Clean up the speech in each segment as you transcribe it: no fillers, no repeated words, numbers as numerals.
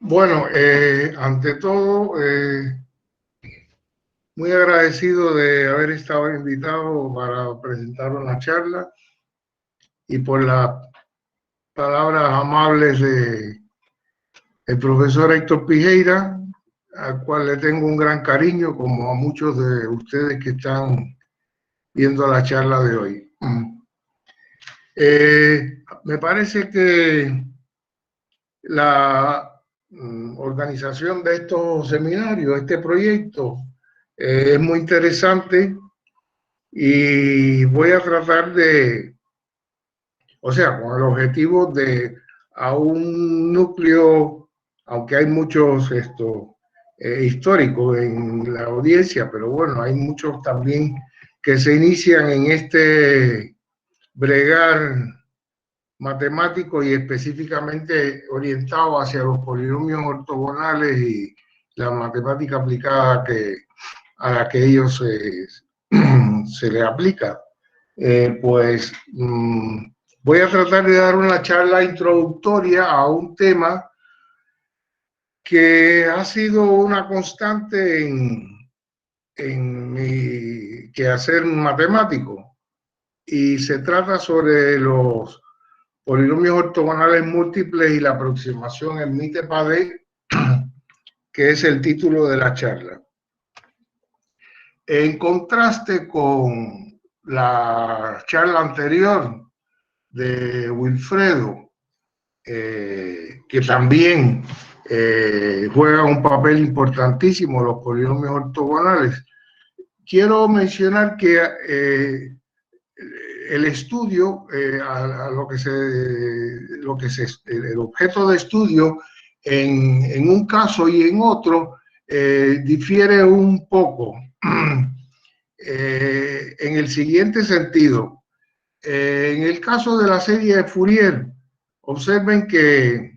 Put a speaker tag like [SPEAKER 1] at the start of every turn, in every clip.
[SPEAKER 1] Bueno, ante todo, muy agradecido de haber estado invitado para presentar una charla y por las palabras amables del profesor Héctor Pijeira, al cual le tengo un gran cariño, como a muchos de ustedes que están viendo la charla de hoy. Me parece que la organización de estos seminarios, este proyecto, es muy interesante y voy a tratar o sea, con el objetivo de a un núcleo, aunque hay muchos históricos en la audiencia, pero bueno, hay muchos también que se inician en este bregar matemático y específicamente orientado hacia los polinomios ortogonales y la matemática aplicada a la que ellos se le aplica. Voy a tratar de dar una charla introductoria a un tema que ha sido una constante en mi quehacer matemático, y se trata sobre los polinomios ortogonales múltiples y la aproximación en MITE-PADE, que es el título de la charla. En contraste con la charla anterior de Wilfredo, que también juega un papel importantísimo los polinomios ortogonales, quiero mencionar que el estudio, el objeto de estudio en un caso y en otro difiere un poco en el siguiente sentido. En el caso de la serie de Fourier, observen que,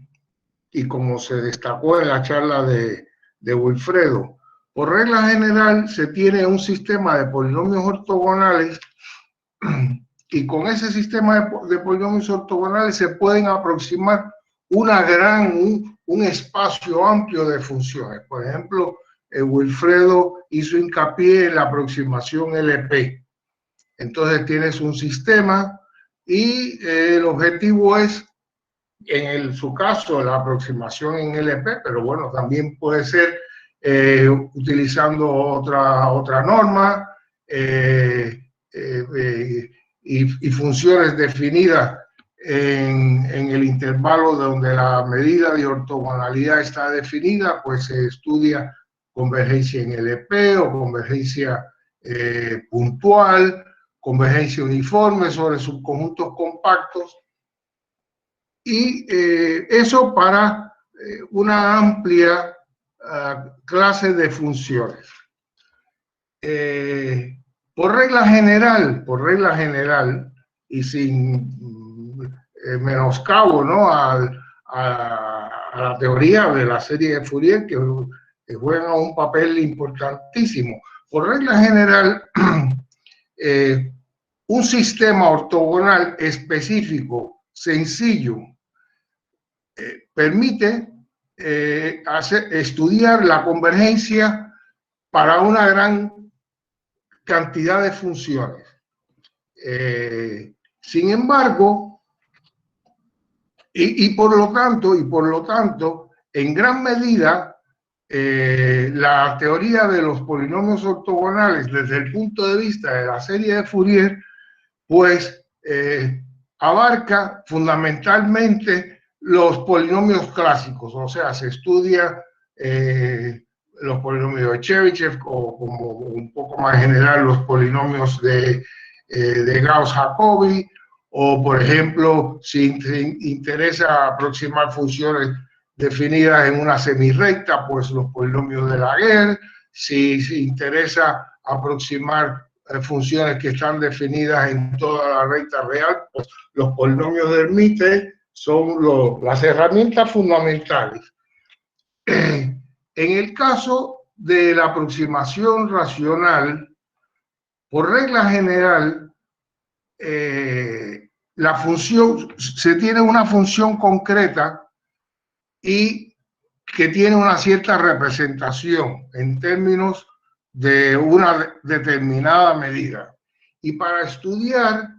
[SPEAKER 1] y como se destacó en la charla de Wilfredo, por regla general se tiene un sistema de polinomios ortogonales y con ese sistema de polinomios ortogonales se pueden aproximar un espacio amplio de funciones. Por ejemplo, Wilfredo hizo hincapié en la aproximación LP. Entonces tienes un sistema y el objetivo es, su caso, la aproximación en LP, pero bueno, también puede ser utilizando otra norma y funciones definidas en el intervalo donde la medida de ortogonalidad está definida, pues se estudia convergencia en LP o convergencia puntual, convergencia uniforme sobre subconjuntos compactos, y eso para una amplia clase de funciones. Por regla general, y sin menoscabo, ¿no?, a la teoría de la serie de Fourier, que juega un papel importantísimo. Por regla general, un sistema ortogonal específico, sencillo, permite estudiar la convergencia para una gran cantidad de funciones. Sin embargo, y por lo tanto, en gran medida, la teoría de los polinomios ortogonales desde el punto de vista de la serie de Fourier, pues abarca fundamentalmente los polinomios clásicos, o sea, se estudia los polinomios de Chebyshev, o como un poco más general los polinomios de Gauss-Jacobi, o por ejemplo, si te interesa aproximar funciones definidas en una semirrecta, pues los polinomios de Laguerre. Si interesa aproximar funciones que están definidas en toda la recta real, pues los polinomios de Hermite son las herramientas fundamentales. En el caso de la aproximación racional, por regla general, se tiene una función concreta y que tiene una cierta representación en términos de una determinada medida. Y para estudiar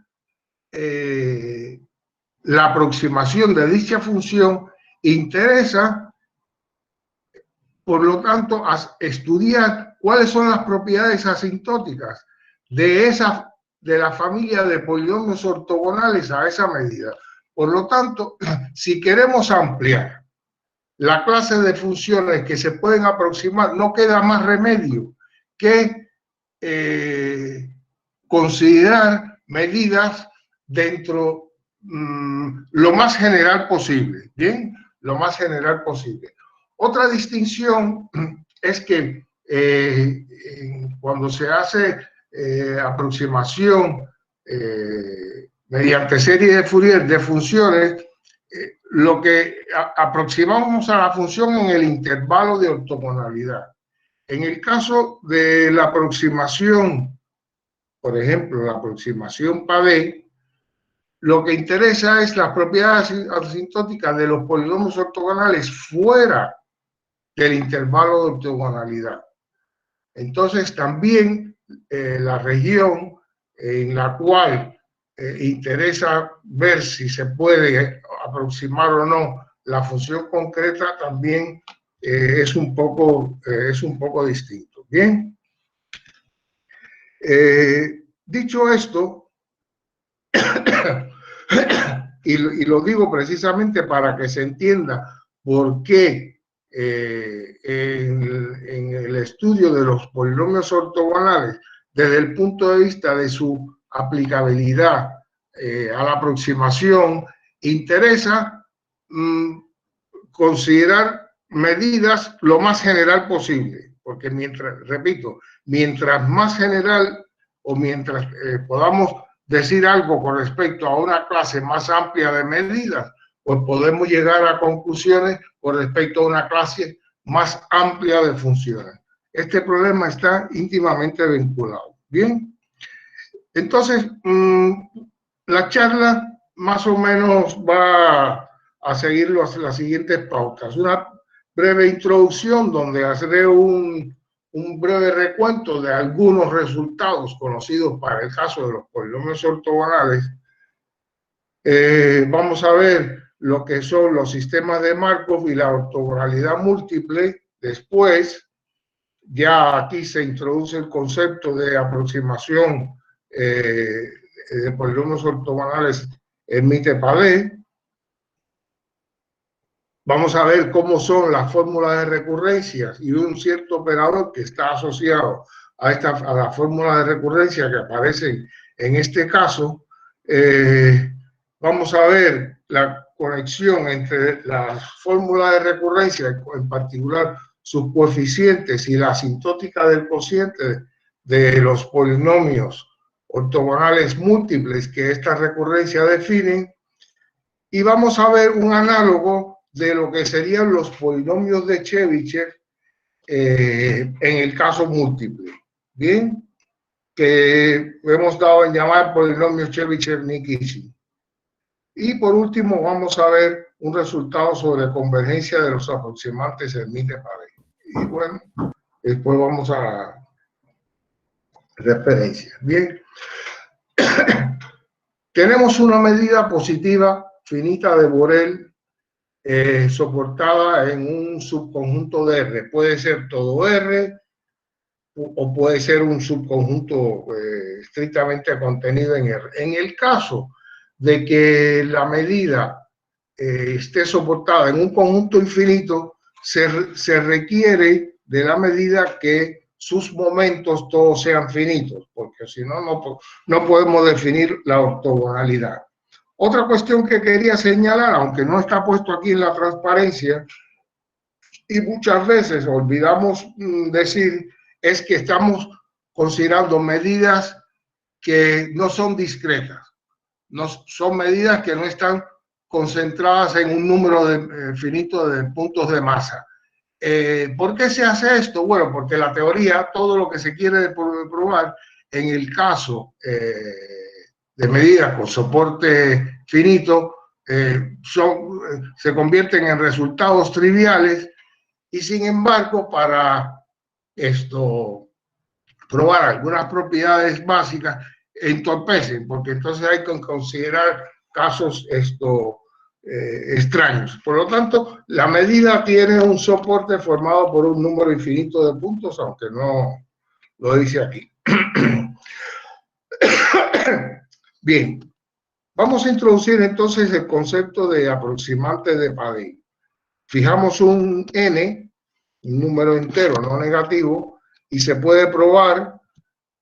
[SPEAKER 1] la aproximación de dicha función, interesa, por lo tanto, estudiar cuáles son las propiedades asintóticas de la familia de polinomios ortogonales a esa medida. Por lo tanto, si queremos ampliar la clase de funciones que se pueden aproximar, no queda más remedio que considerar medidas dentro lo más general posible, ¿bien? Lo más general posible. Otra distinción es que cuando se hace aproximación mediante serie de Fourier de funciones, lo que aproximamos a la función en el intervalo de ortogonalidad. En el caso de la aproximación, por ejemplo, la aproximación Pavée, lo que interesa es las propiedades asintóticas de los polinomios ortogonales fuera del intervalo de ortogonalidad. Entonces, también la región en la cual interesa ver si se puede aproximar o no la función concreta también es un poco distinto. Bien. Dicho esto, y lo digo precisamente para que se entienda por qué en el estudio de los polinomios ortogonales, desde el punto de vista de su aplicabilidad a la aproximación, interesa considerar medidas lo más general posible, porque mientras más general o mientras podamos decir algo con respecto a una clase más amplia de medidas, pues podemos llegar a conclusiones con respecto a una clase más amplia de funciones. Este problema está íntimamente vinculado. Bien, entonces la charla más o menos va a seguir las siguientes pautas. Una breve introducción donde haré un breve recuento de algunos resultados conocidos para el caso de los polinomios ortogonales. Vamos a ver lo que son los sistemas de Markov y la ortogonalidad múltiple. Después, ya aquí se introduce el concepto de aproximación de polinomios ortogonales en Mitre-Pavée. Vamos a ver cómo son las fórmulas de recurrencias y un cierto operador que está asociado a la fórmula de recurrencia que aparece en este caso. Vamos a ver la conexión entre la fórmula de recurrencia, en particular sus coeficientes y la asintótica del cociente de los polinomios ortogonales múltiples que esta recurrencia definen. Y vamos a ver un análogo de lo que serían los polinomios de Chebyshev en el caso múltiple. Bien, que hemos dado en llamar polinomios Chebyshev-Nikisin. Y por último vamos a ver un resultado sobre convergencia de los aproximantes en Mitre-Pavée. Y bueno, después vamos a referencias. Bien, tenemos una medida positiva finita de Borel soportada en un subconjunto de R. Puede ser todo R o puede ser un subconjunto estrictamente contenido en R. En el caso de que la medida esté soportada en un conjunto infinito, se requiere de la medida que sus momentos todos sean finitos, porque si no, no podemos definir la ortogonalidad. Otra cuestión que quería señalar, aunque no está puesto aquí en la transparencia, y muchas veces olvidamos decir, es que estamos considerando medidas que no son discretas, no son medidas que no están concentradas en un número finito de puntos de masa. ¿Por qué se hace esto? Bueno, porque la teoría, todo lo que se quiere probar en el caso de medidas con soporte finito, se convierten en resultados triviales y sin embargo para probar algunas propiedades básicas entorpecen, porque entonces hay que considerar casos extraños. Por lo tanto, la medida tiene un soporte formado por un número infinito de puntos, aunque no lo dice aquí. Bien, vamos a introducir entonces el concepto de aproximante de Padé. Fijamos un n, un número entero no negativo, y se puede probar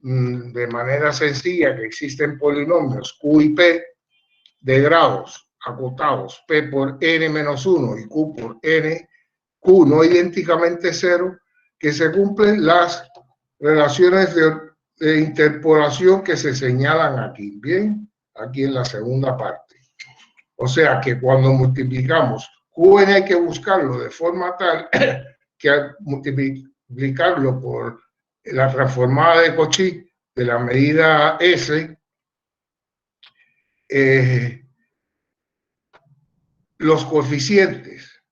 [SPEAKER 1] de manera sencilla que existen polinomios Q y P de grados acotados, P por n menos 1 y Q por n, Q no idénticamente 0, que se cumplen las relaciones de interpolación que se señalan aquí, bien, aquí en la segunda parte. O sea que cuando multiplicamos Qn hay que buscarlo de forma tal que al multiplicarlo por la transformada de Cauchy de la medida S, los coeficientes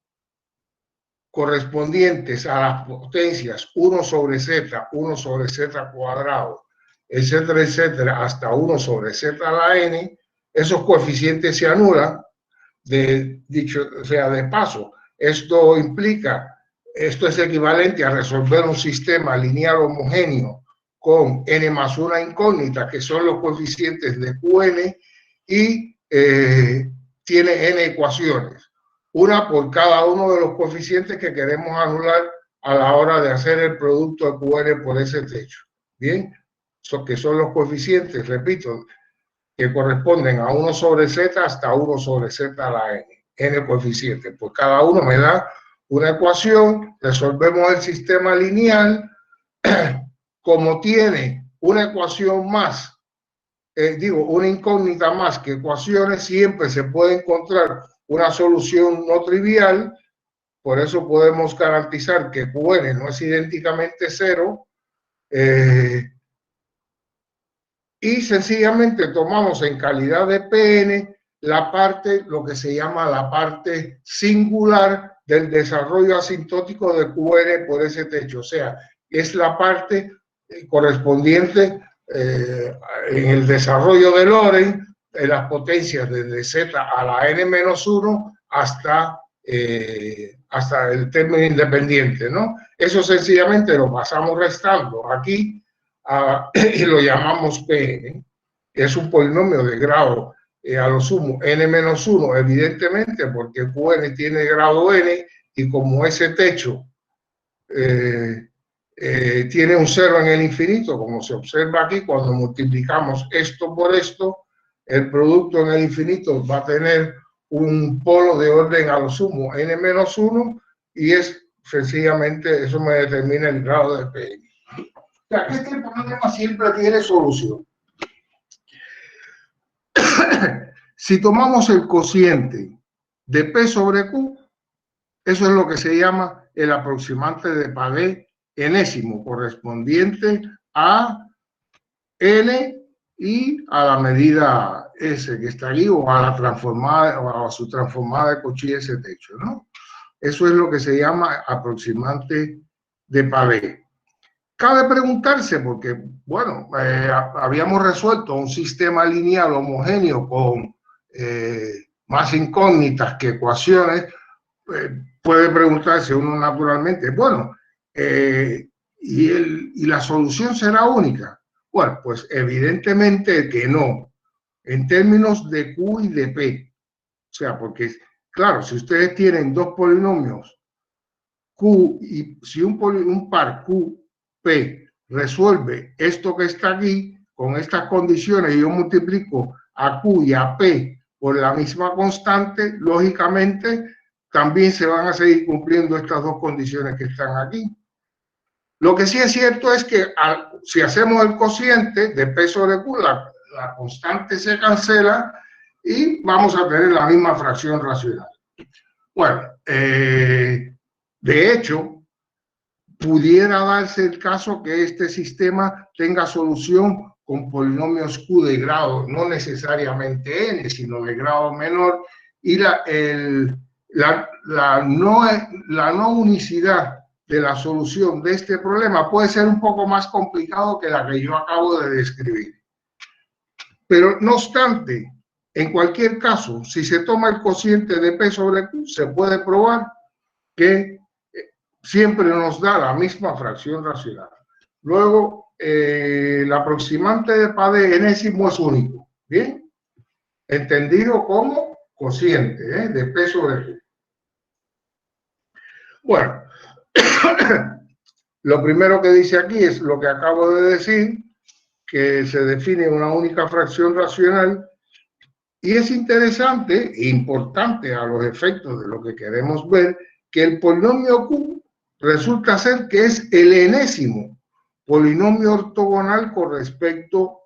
[SPEAKER 1] correspondientes a las potencias 1 sobre z, 1 sobre z cuadrado, etcétera, etcétera, hasta 1 sobre z a la n, esos coeficientes se anulan. O sea, de paso, esto es equivalente a resolver un sistema lineal homogéneo con n más una incógnita, que son los coeficientes de Qn, y tiene n ecuaciones, una por cada uno de los coeficientes que queremos anular a la hora de hacer el producto de Qn por ese techo. Bien, que son los coeficientes, repito, que corresponden a 1 sobre z hasta 1 sobre z a la n coeficientes. Pues cada uno me da una ecuación, resolvemos el sistema lineal, como tiene una ecuación más, una incógnita más que ecuaciones, siempre se puede encontrar una solución no trivial. Por eso podemos garantizar que Qn no es idénticamente 0, y sencillamente tomamos en calidad de Pn la parte, lo que se llama la parte singular del desarrollo asintótico de Qn por ese techo. O sea, es la parte correspondiente en el desarrollo de Lorentz de las potencias desde z a la n-1 hasta el término independiente, ¿no? Eso sencillamente lo pasamos restando aquí y lo llamamos Pn. Es un polinomio de grado a lo sumo n-1, evidentemente, porque Qn tiene grado n, y como ese techo tiene un cero en el infinito, como se observa aquí, cuando multiplicamos esto por esto, el producto en el infinito va a tener un polo de orden a lo sumo n-1, y es sencillamente, eso me determina el grado de Pn. O sea, que este problema siempre tiene solución. Si tomamos el cociente de P sobre Q, eso es lo que se llama el aproximante de Padé enésimo, correspondiente a N y a la medida S que está ahí, o a la transformada, o a su transformada de Cauchy ese techo, ¿no? Eso es lo que se llama aproximante de Padé. Cabe preguntarse, porque, bueno, habíamos resuelto un sistema lineal homogéneo con más incógnitas que ecuaciones. Puede preguntarse uno naturalmente, bueno, ¿y la solución será única? Bueno, pues evidentemente que no, en términos de Q y de P. O sea, porque, claro, si ustedes tienen dos polinomios Q, y si un par QP resuelve esto que está aquí, con estas condiciones, y yo multiplico a Q y a P por la misma constante, lógicamente también se van a seguir cumpliendo estas dos condiciones que están aquí. Lo que sí es cierto es que si hacemos el cociente de P sobre Q, la constante se cancela y vamos a tener la misma fracción racional. Bueno, de hecho, pudiera darse el caso que este sistema tenga solución con polinomios Q de grado, no necesariamente n, sino de grado menor, y la no unicidad de la solución de este problema puede ser un poco más complicado que la que yo acabo de describir. Pero no obstante, en cualquier caso, si se toma el cociente de P sobre Q, se puede probar que siempre nos da la misma fracción racional. Luego, el aproximante de Padé enésimo es único, ¿bien? Entendido como cociente de P sobre Q. Bueno, lo primero que dice aquí es lo que acabo de decir, que se define una única fracción racional, y es interesante e importante a los efectos de lo que queremos ver, que el polinomio Q resulta ser que es el enésimo polinomio ortogonal con respecto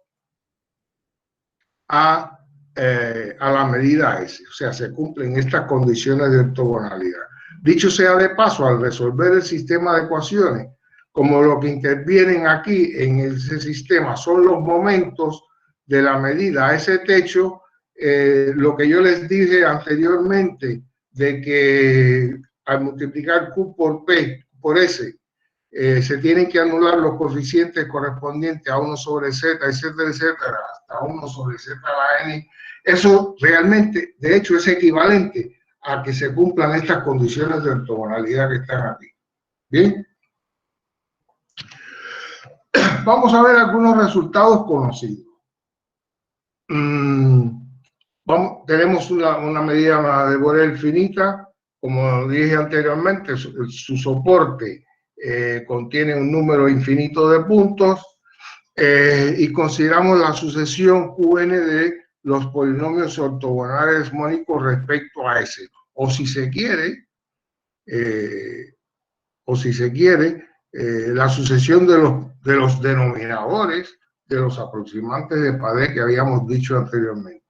[SPEAKER 1] a la medida S, o sea, se cumplen estas condiciones de ortogonalidad. Dicho sea de paso, al resolver el sistema de ecuaciones, como lo que intervienen aquí en ese sistema son los momentos de la medida ese techo, lo que yo les dije anteriormente de que al multiplicar Q por P por S, se tienen que anular los coeficientes correspondientes a 1 sobre Z, etcétera, etcétera, hasta 1 sobre Z a la N. Eso realmente, de hecho, es equivalente a que se cumplan estas condiciones de ortogonalidad que están aquí. Bien. Vamos a ver algunos resultados conocidos. Tenemos una medida de Borel finita, como dije anteriormente, su soporte contiene un número infinito de puntos, y consideramos la sucesión Qn de los polinomios ortogonales mónicos respecto a S. O si se quiere, la sucesión de los denominadores de los aproximantes de Padé que habíamos dicho anteriormente.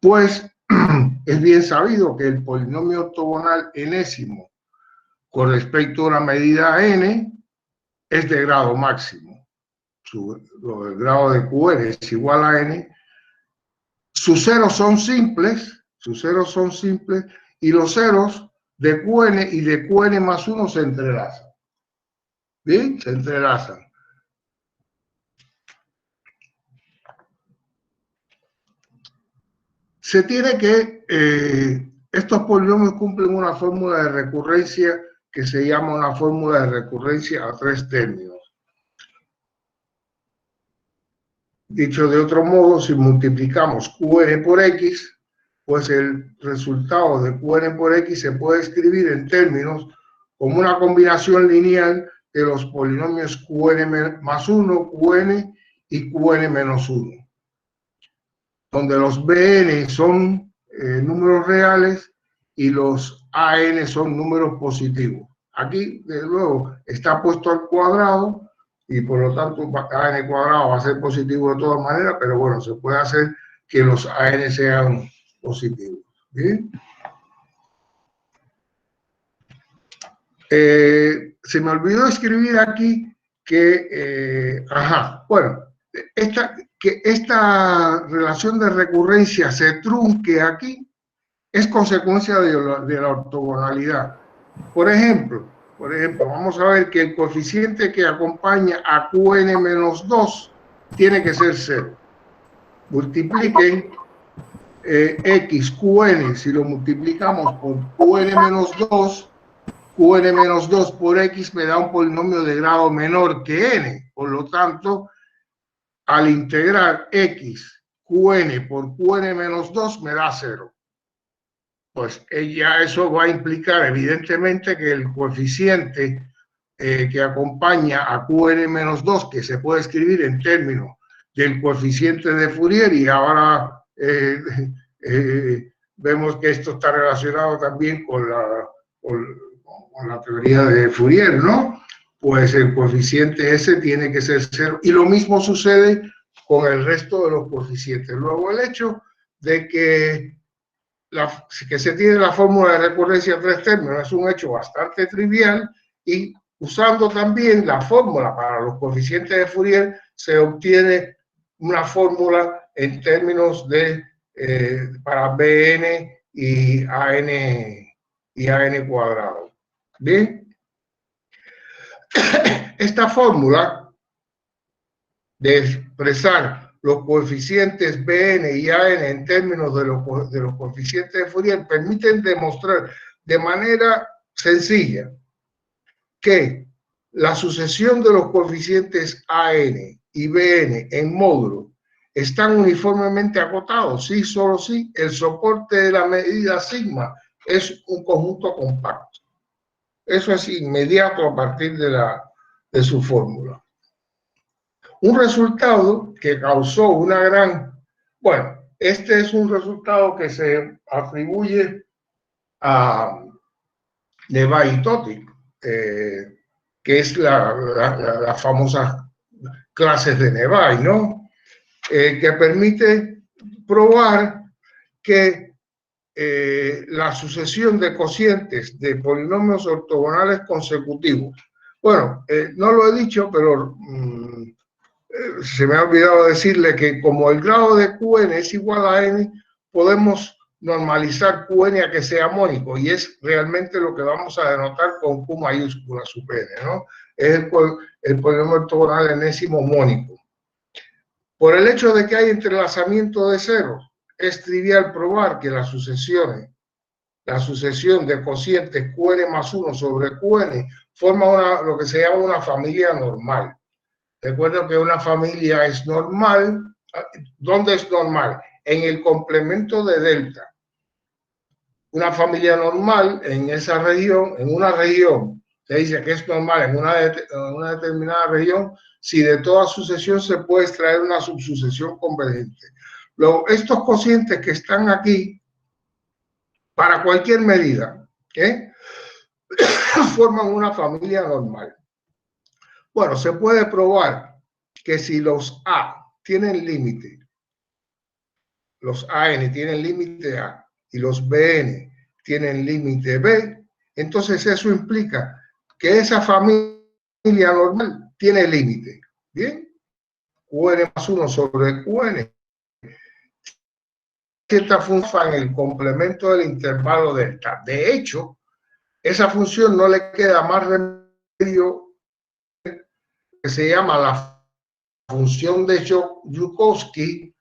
[SPEAKER 1] Pues es bien sabido que el polinomio ortogonal enésimo con respecto a una medida n es de grado máximo. El grado de Qn es igual a n. Sus ceros son simples, y los ceros de Qn y de Qn más 1 se entrelazan. ¿Bien? Se entrelazan. Se tiene que, estos polinomios cumplen una fórmula de recurrencia que se llama una fórmula de recurrencia a 3 términos. Dicho de otro modo, si multiplicamos Qn por X, pues el resultado de Qn por X se puede escribir en términos como una combinación lineal de los polinomios Qn más 1, Qn y Qn menos 1. Donde los Bn son números reales y los An son números positivos. Aquí, desde luego, está puesto al cuadrado y por lo tanto An cuadrado va a ser positivo de todas maneras, pero bueno, se puede hacer que los An sean positivos. ¿Bien? Se me olvidó escribir aquí que, que esta relación de recurrencia se trunque aquí es consecuencia de la ortogonalidad. Por ejemplo, vamos a ver que el coeficiente que acompaña a Qn menos 2 tiene que ser 0. Multipliquen X, Qn, si lo multiplicamos por Qn menos 2, Qn menos 2 por X me da un polinomio de grado menor que N. Por lo tanto, al integrar X, Qn por Qn menos 2 me da 0. Pues ya eso va a implicar evidentemente que el coeficiente que acompaña a Qn menos 2, que se puede escribir en términos del coeficiente de Fourier, y ahora vemos que esto está relacionado también con la teoría de Fourier, ¿no? Pues el coeficiente ese tiene que ser 0, y lo mismo sucede con el resto de los coeficientes. Luego, el hecho de que se tiene la fórmula de recurrencia a 3 términos es un hecho bastante trivial, y usando también la fórmula para los coeficientes de Fourier se obtiene una fórmula en términos de para Bn y AN cuadrado. Bien, esta fórmula de expresar los coeficientes Bn y An en términos de los coeficientes de Fourier permiten demostrar de manera sencilla que la sucesión de los coeficientes An y Bn en módulo están uniformemente acotados, sí, solo sí, el soporte de la medida sigma es un conjunto compacto. Eso es inmediato a partir de su fórmula. Un resultado que causó una gran... Bueno, este es un resultado que se atribuye a Nevai y Totic, que es la famosa clases de Nevai, ¿no? Que permite probar que la sucesión de cocientes de polinomios ortogonales consecutivos. Bueno, no lo he dicho, pero se me ha olvidado decirle que como el grado de Qn es igual a n, podemos normalizar Qn a que sea mónico, y es realmente lo que vamos a denotar con Q mayúscula sub n, ¿no? Es el polinomio ortogonal enésimo mónico. Por el hecho de que hay entrelazamiento de ceros, es trivial probar que la sucesión de cocientes Qn más 1 sobre Qn forma lo que se llama una familia normal. Recuerdo que una familia es normal. ¿Dónde es normal? En el complemento de delta. Una familia normal en esa región, en una región, se dice que es normal en una determinada región, si de toda sucesión se puede extraer una subsucesión convergente. Luego, estos cocientes que están aquí, para cualquier medida, forman una familia normal. Bueno, se puede probar que si los A tienen límite, los AN tienen límite A y los BN tienen límite B, entonces eso implica que esa familia normal tiene límite. ¿Bien? Qn más 1 sobre Qn. Cierta función en el complemento del intervalo delta. De hecho, esa función no le queda más remedio que se llama la función de Joukowski.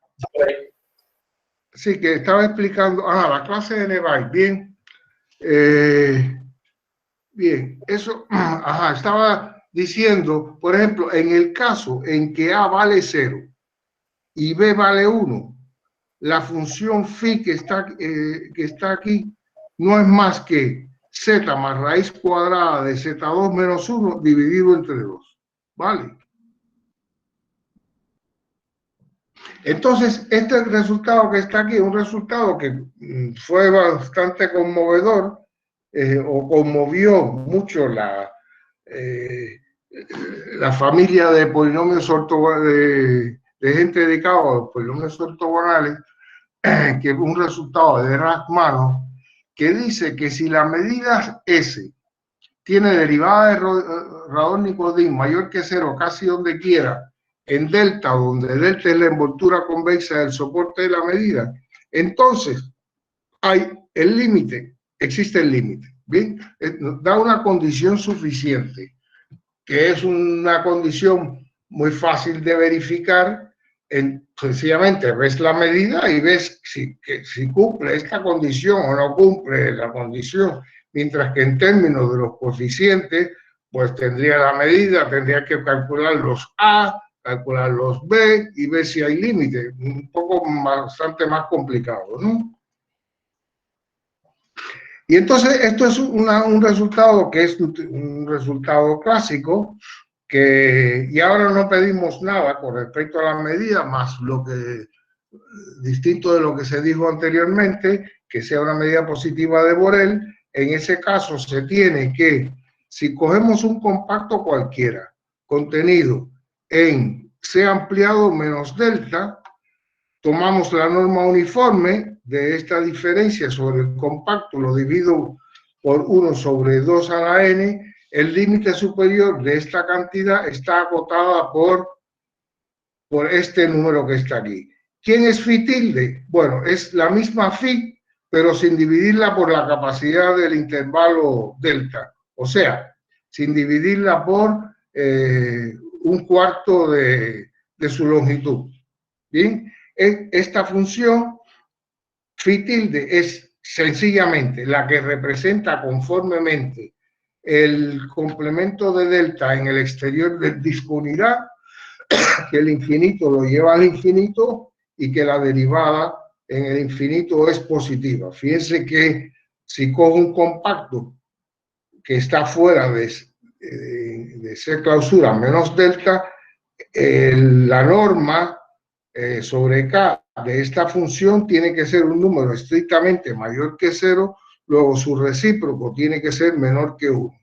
[SPEAKER 1] Sí, que estaba explicando, la clase de Nevai, bien. Bien, eso, estaba diciendo, por ejemplo, en el caso en que A vale 0 y B vale 1, la función phi que está aquí no es más que z más raíz cuadrada de z2 menos 1 dividido entre 2, ¿vale? Entonces, este resultado que está aquí es un resultado que fue bastante conmovedor, o conmovió mucho la familia de polinomios ortogonales, de gente dedicada a los polinomios ortogonales, que es un resultado de Rachmaninoff, que dice que si la medida S tiene derivada de Radon-Nikodym mayor que 0 casi donde quiera, en delta, donde delta es la envoltura convexa del soporte de la medida, entonces hay el límite, existe el límite. Bien, da una condición suficiente, que es una condición muy fácil de verificar. Sencillamente ves la medida y ves si cumple esta condición o no cumple la condición, mientras que en términos de los coeficientes, pues tendría la medida, tendría que calcular los A, calcular los B y ver si hay límite, un poco bastante más complicado, ¿no? Y entonces esto es un resultado que es un resultado clásico, y ahora no pedimos nada con respecto a la medida, más lo que, distinto de lo que se dijo anteriormente, que sea una medida positiva de Borel. En ese caso se tiene que, si cogemos un compacto cualquiera, contenido en C ampliado menos delta, tomamos la norma uniforme de esta diferencia sobre el compacto, lo divido por 1 sobre 2 a la n, el límite superior de esta cantidad está acotada por este número que está aquí. ¿Quién es phi tilde? Bueno, es la misma phi, pero sin dividirla por la capacidad del intervalo delta, o sea, sin dividirla por un cuarto de su longitud. Bien, esta función phi tilde es sencillamente la que representa conformemente el complemento de delta en el exterior del disco unidad, que el infinito lo lleva al infinito y que la derivada en el infinito es positiva. Fíjense que si cojo un compacto que está fuera de C clausura menos delta, la norma sobre K de esta función tiene que ser un número estrictamente mayor que 0, luego su recíproco tiene que ser menor que 1.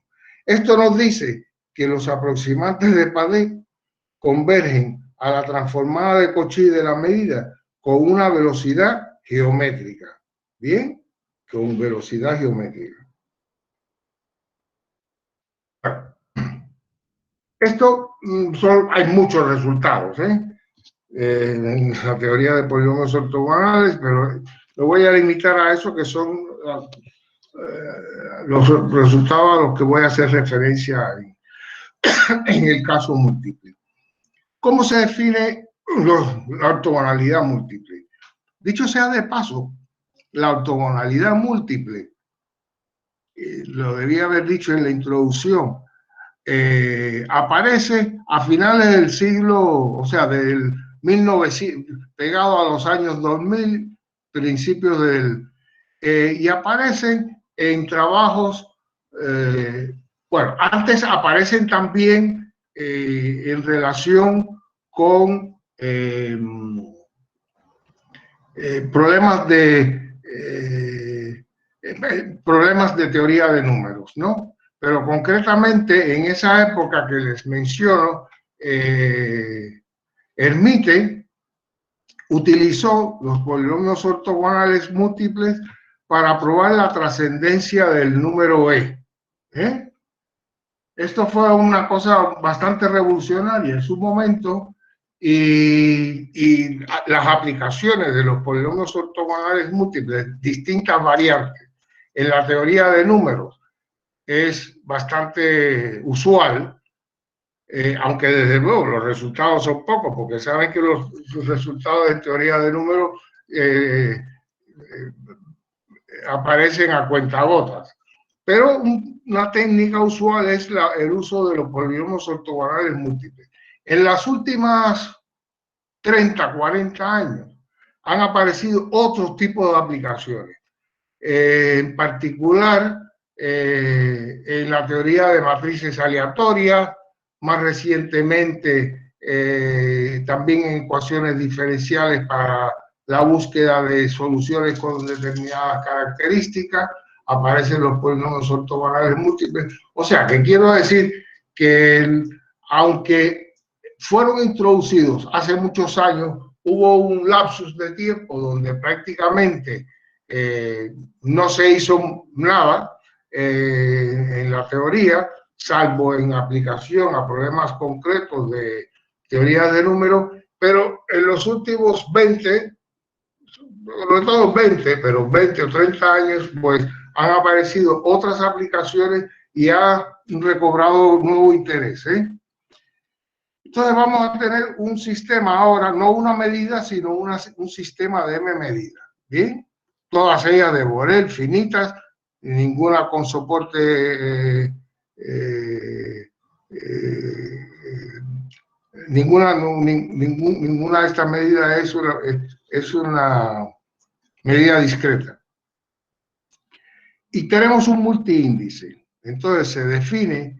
[SPEAKER 1] Esto nos dice que los aproximantes de Padé convergen a la transformada de Cauchy de la medida con una velocidad geométrica. ¿Bien? Con velocidad geométrica. Esto hay muchos resultados, en la teoría de polinomios ortogonales, pero lo voy a limitar a eso, que son los resultados a los que voy a hacer referencia en el caso múltiple. ¿Cómo se define la ortogonalidad múltiple? Dicho sea de paso, la ortogonalidad múltiple, lo debía haber dicho en la introducción, aparece a finales del siglo, o sea, del 1900, pegado a los años 2000, principios y aparecen en trabajos, bueno, antes aparecen también en relación con problemas de teoría de números, ¿no? Pero concretamente en esa época que les menciono, Hermite utilizó los polinomios ortogonales múltiples para probar la trascendencia del número E. Esto fue una cosa bastante revolucionaria en su momento, y las aplicaciones de los polinomios ortogonales múltiples, distintas variantes, en la teoría de números es bastante usual, aunque desde luego los resultados son pocos, porque saben que los resultados en teoría de números aparecen a cuentagotas. Pero una técnica usual es el uso de los polinomios ortogonales múltiples. En las últimas 30, 40 años han aparecido otros tipos de aplicaciones. En particular, en la teoría de matrices aleatorias, más recientemente también en ecuaciones diferenciales para la búsqueda de soluciones con determinadas características, aparecen los polinomios ortogonales múltiples. O sea, que quiero decir que aunque fueron introducidos hace muchos años, hubo un lapsus de tiempo donde prácticamente no se hizo nada en la teoría, salvo en aplicación a problemas concretos de teoría de números, pero en los últimos 20, sobre todo 20, pero 20 o 30 años, pues han aparecido otras aplicaciones y ha recobrado un nuevo interés. Entonces vamos a tener un sistema ahora, no una medida, sino un sistema de m medidas. ¿Bien? Todas ellas de Borel, finitas, ninguna con soporte, ninguna de estas medidas es una medida discreta. Y tenemos un multiíndice. Entonces se define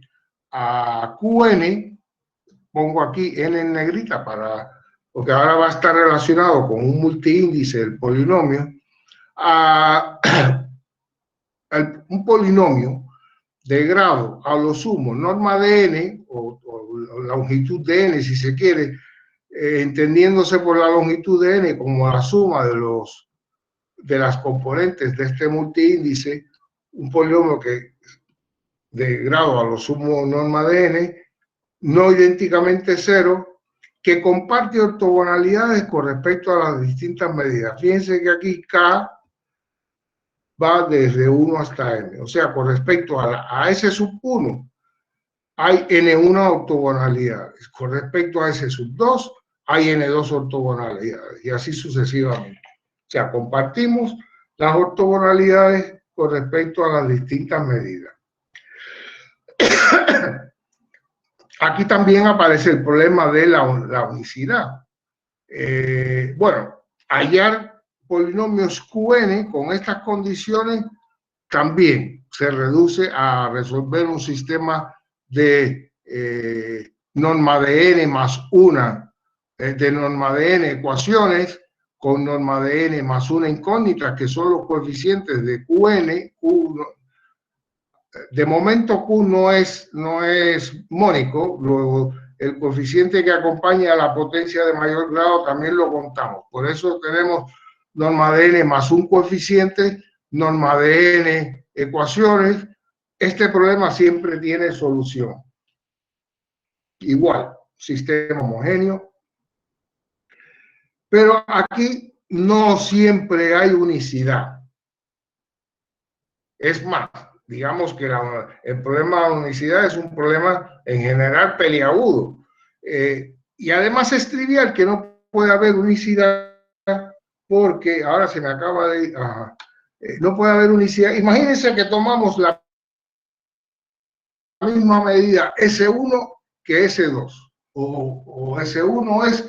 [SPEAKER 1] a Qn, pongo aquí n en negrita porque ahora va a estar relacionado con un multiíndice del polinomio, un polinomio de grado a lo sumo norma de n o longitud de n, si se quiere, entendiéndose por la longitud de n como la suma de las componentes de este multiíndice, un polinomio que de grado a lo sumo norma de n, no idénticamente cero, que comparte ortogonalidades con respecto a las distintas medidas. Fíjense que aquí K va desde 1 hasta n. O sea, con respecto a S sub 1, hay N1 ortogonalidades. Con respecto a S sub 2, hay N2 ortogonalidades. Y así sucesivamente. O sea, compartimos las ortogonalidades con respecto a las distintas medidas. Aquí también aparece el problema de la unicidad. Bueno, hallar polinomios Qn con estas condiciones también se reduce a resolver un sistema de norma de n más una, de norma de n ecuaciones con norma de n más una incógnita, que son los coeficientes de Qn. De momento Q no es mónico, luego el coeficiente que acompaña a la potencia de mayor grado también lo contamos. Por eso tenemos norma de n más un coeficiente, norma de n ecuaciones. Este problema siempre tiene solución. Igual, sistema homogéneo. Pero aquí no siempre hay unicidad. Es más, digamos que el problema de unicidad es un problema en general peliagudo. Y además es trivial que no puede haber unicidad porque ahora se me acaba de... no puede haber unicidad. Imagínense que tomamos la misma medida S1 que S2. O S1 es...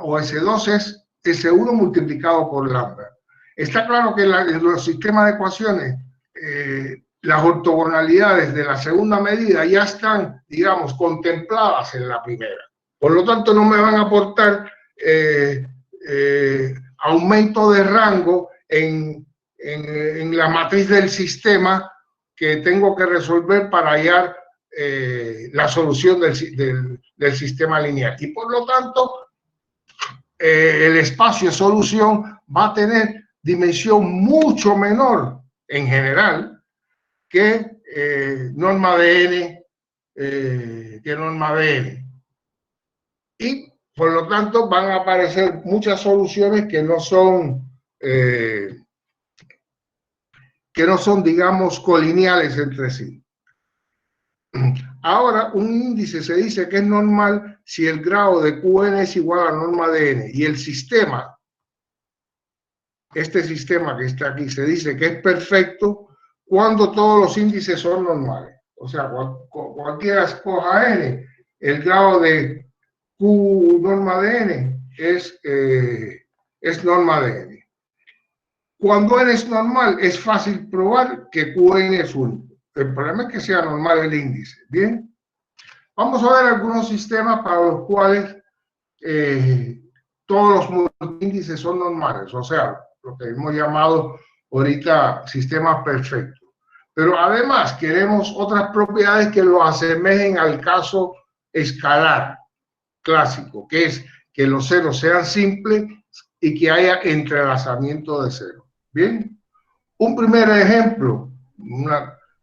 [SPEAKER 1] o S2 es S1 multiplicado por lambda. Está claro que en los sistemas de ecuaciones las ortogonalidades de la segunda medida ya están, digamos, contempladas en la primera. Por lo tanto, no me van a aportar aumento de rango en la matriz del sistema que tengo que resolver para hallar la solución del sistema lineal. Y por lo tanto, el espacio de solución va a tener dimensión mucho menor en general que norma de n, Y por lo tanto van a aparecer muchas soluciones que no son, digamos, colineales entre sí. Ahora, un índice se dice que es normal si el grado de Qn es igual a la norma de n. Y el sistema, este sistema que está aquí, se dice que es perfecto cuando todos los índices son normales. O sea, cualquiera escoja n, el grado de Q norma de n es norma de n. Cuando n es normal, es fácil probar que Qn es único. El problema es que sea normal el índice. Bien, vamos a ver algunos sistemas para los cuales todos los índices son normales, o sea, lo que hemos llamado ahorita sistemas perfectos. Pero además queremos otras propiedades que lo asemejen al caso escalar clásico, que es que los ceros sean simples y que haya entrelazamiento de ceros. Bien, un primer ejemplo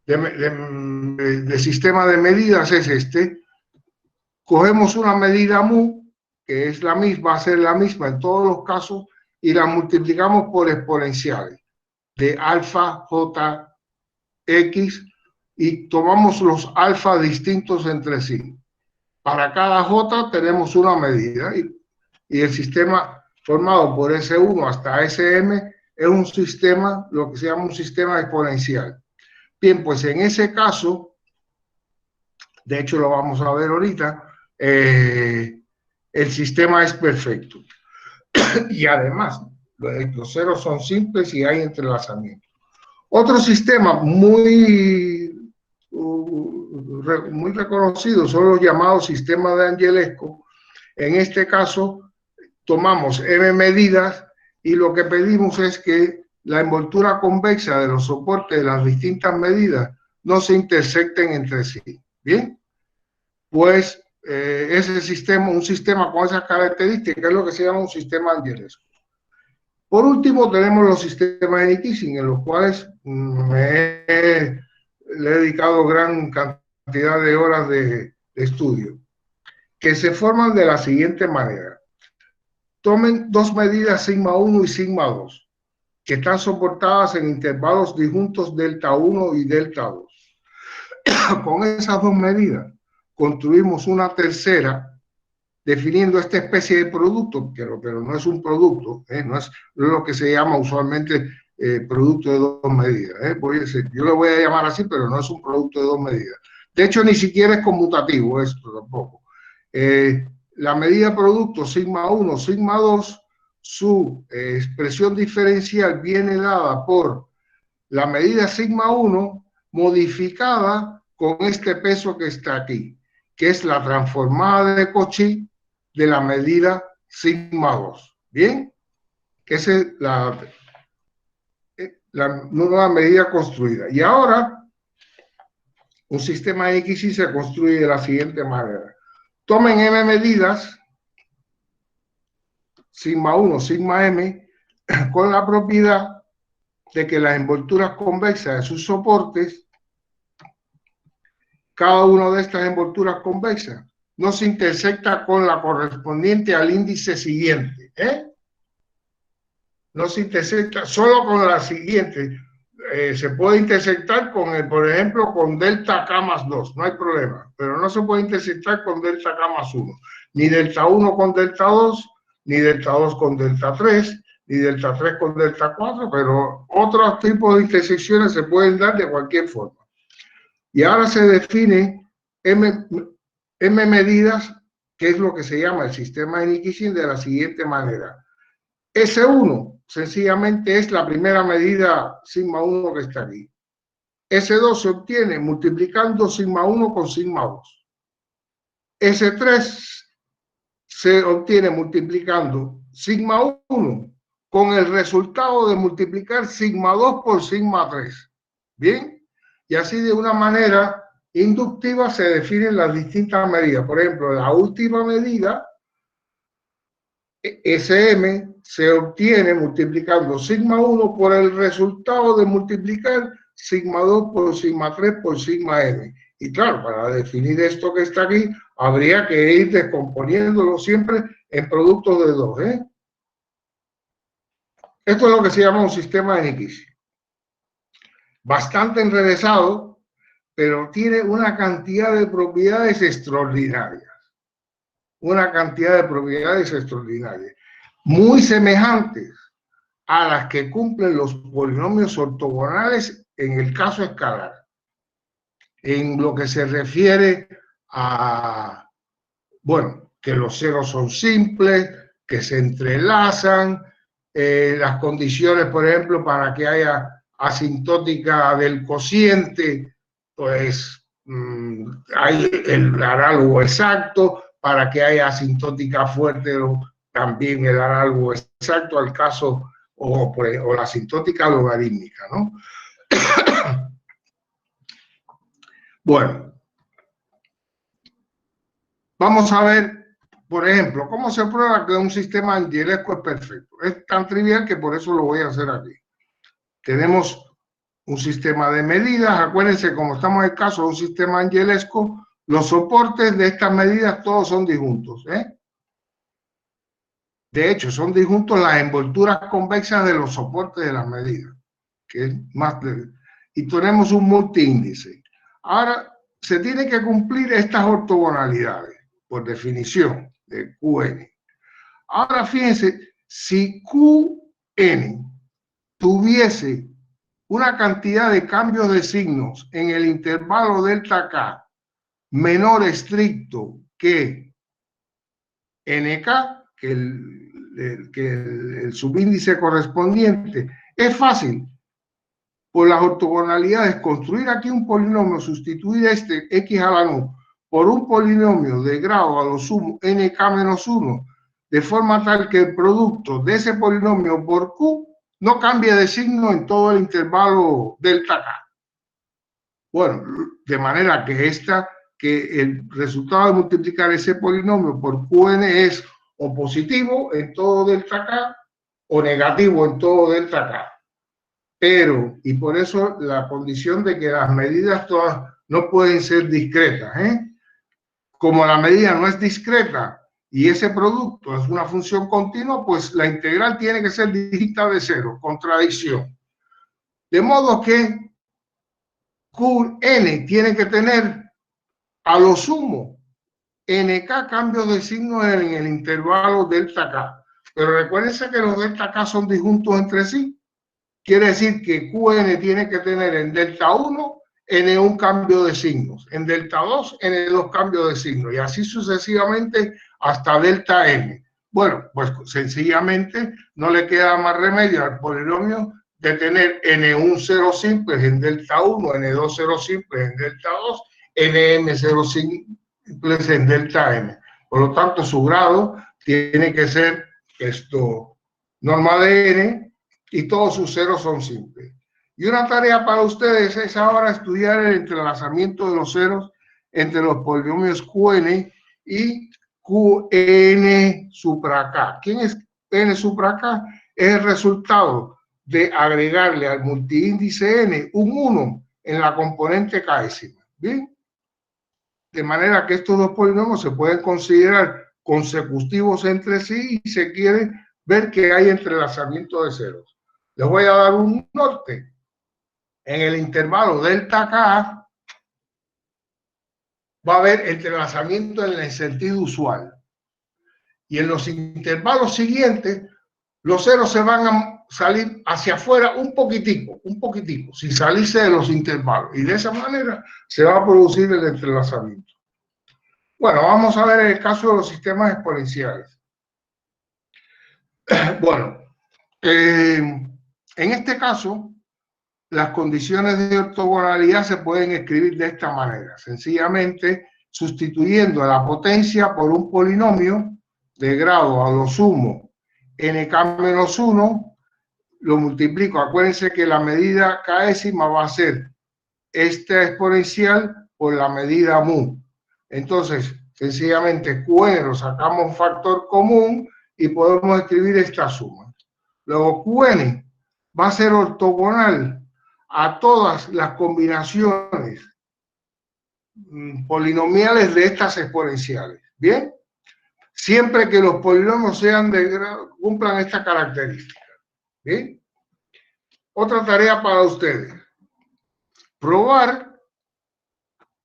[SPEAKER 1] de sistema de medidas es este. Cogemos una medida mu, que es la misma, va a ser la misma en todos los casos, y la multiplicamos por exponenciales de alfa, j, x, y tomamos los alfa distintos entre sí. Para cada j tenemos una medida, y el sistema formado por S1 hasta Sm es un sistema, lo que se llama un sistema exponencial. Bien, pues en ese caso, de hecho lo vamos a ver ahorita, el sistema es perfecto. Y además, los ceros son simples y hay entrelazamiento. Otro sistema muy reconocido son los llamados sistemas de Angelesco. En este caso, tomamos m medidas y lo que pedimos es que la envoltura convexa de los soportes de las distintas medidas no se intersecten entre sí. Bien, pues ese sistema, un sistema con esas características es lo que se llama un sistema Angelesco. Por último, tenemos los sistemas de Kiesing, en los cuales le he dedicado gran cantidad de horas de estudio, que se forman de la siguiente manera. Tomen dos medidas sigma 1 y sigma 2, que están soportadas en intervalos disjuntos delta 1 y delta 2. Con esas dos medidas construimos una tercera definiendo esta especie de producto, pero no es un producto, no es lo que se llama usualmente producto de dos medidas. Yo lo voy a llamar así, pero no es un producto de dos medidas. De hecho, ni siquiera es conmutativo esto tampoco. La medida producto sigma 1, sigma 2, su expresión diferencial viene dada por la medida sigma 1 modificada con este peso que está aquí, que es la transformada de Cauchy de la medida sigma 2. ¿Bien? Que es la nueva medida construida. Y ahora, un sistema X se construye de la siguiente manera. Tomen M medidas, sigma 1, sigma M, con la propiedad de que las envolturas convexas de sus soportes, cada una de estas envolturas convexas, no se intersecta con la correspondiente al índice siguiente. No se intersecta solo con la siguiente. Se puede intersectar con, por ejemplo, con delta K más 2, no hay problema, pero no se puede intersectar con delta K más 1, ni delta 1 con delta 2, ni delta 2 con delta 3, ni delta 3 con delta 4, pero otros tipos de intersecciones se pueden dar de cualquier forma. Y ahora se define M medidas, que es lo que se llama el sistema de Nikisin, de la siguiente manera. S1 sencillamente es la primera medida sigma 1 que está aquí. S2 se obtiene multiplicando sigma 1 con sigma 2. S3 se obtiene multiplicando sigma 1 con el resultado de multiplicar sigma 2 por sigma 3. ¿Bien? Y así de una manera inductiva se definen las distintas medidas. Por ejemplo, la última medida, SM, se obtiene multiplicando sigma 1 por el resultado de multiplicar sigma 2 por sigma 3 por sigma M. Y claro, para definir esto que está aquí, habría que ir descomponiéndolo siempre en productos de 2. Esto es lo que se llama un sistema de Nikisin. Bastante enrevesado, pero tiene una cantidad de propiedades extraordinarias. Una cantidad de propiedades extraordinarias. Muy semejantes a las que cumplen los polinomios ortogonales en el caso escalar. En lo que se refiere a, bueno, que los ceros son simples, que se entrelazan, las condiciones, por ejemplo, para que haya asintótica del cociente, pues hay el análogo exacto, para que haya asintótica fuerte, también el análogo exacto al caso, o la asintótica logarítmica, ¿no? Bueno, vamos a ver, por ejemplo, cómo se prueba que un sistema angiolesco es perfecto. Es tan trivial que por eso lo voy a hacer aquí. Tenemos un sistema de medidas. Acuérdense, como estamos en el caso de un sistema angiolesco, los soportes de estas medidas todos son disjuntos. De hecho, son disjuntos las envolturas convexas de los soportes de las medidas, que es más y tenemos un multiíndice. Ahora, se tienen que cumplir estas ortogonalidades, por definición, de Qn. Ahora, fíjense, si Qn tuviese una cantidad de cambios de signos en el intervalo delta K menor estricto que NK, que el subíndice correspondiente, es fácil, por las ortogonalidades, construir aquí un polinomio, sustituir este x a la nu por un polinomio de grado a lo sumo nk menos 1, de forma tal que el producto de ese polinomio por q no cambie de signo en todo el intervalo delta k. Bueno, de manera que el resultado de multiplicar ese polinomio por Qn es o positivo en todo delta K o negativo en todo delta K. Pero, y por eso la condición de que las medidas todas no pueden ser discretas. Como la medida no es discreta y ese producto es una función continua, pues la integral tiene que ser distinta de cero, contradicción. De modo que Qn tiene que tener a lo sumo nk cambios de signo en el intervalo delta k. Pero recuérdense que los delta k son disjuntos entre sí. Quiere decir que Qn tiene que tener en delta 1 N1 cambio de signos, en delta 2 N2 cambio de signos, y así sucesivamente hasta delta n. Bueno, pues sencillamente no le queda más remedio al polinomio de tener N1 cero simples en delta 1, N2 cero simples en delta 2, Nm cero simples en delta m. Por lo tanto, su grado tiene que ser norma de n, y todos sus ceros son simples. Y una tarea para ustedes es ahora estudiar el entrelazamiento de los ceros entre los polinomios Qn y Qn supra k. ¿Quién es n supra k? Es el resultado de agregarle al multiíndice n un 1 en la componente késima. ¿Bien? De manera que estos dos polinomios se pueden considerar consecutivos entre sí y se quiere ver que hay entrelazamiento de ceros. Les voy a dar un norte. En el intervalo delta K va a haber entrelazamiento en el sentido usual. Y en los intervalos siguientes, los ceros se van a salir hacia afuera un poquitico, sin salirse de los intervalos. Y de esa manera se va a producir el entrelazamiento. Bueno, vamos a ver el caso de los sistemas exponenciales. Bueno, en este caso, las condiciones de ortogonalidad se pueden escribir de esta manera, sencillamente sustituyendo la potencia por un polinomio de grado a lo sumo nk-1, lo multiplico. Acuérdense que la medida késima va a ser esta exponencial por la medida mu. Entonces, sencillamente Qn lo sacamos un factor común y podemos escribir esta suma. Luego Qn va a ser ortogonal a todas las combinaciones polinomiales de estas exponenciales. ¿Bien? Siempre que los polinomios sean cumplan esta característica. ¿Bien? Otra tarea para ustedes. Probar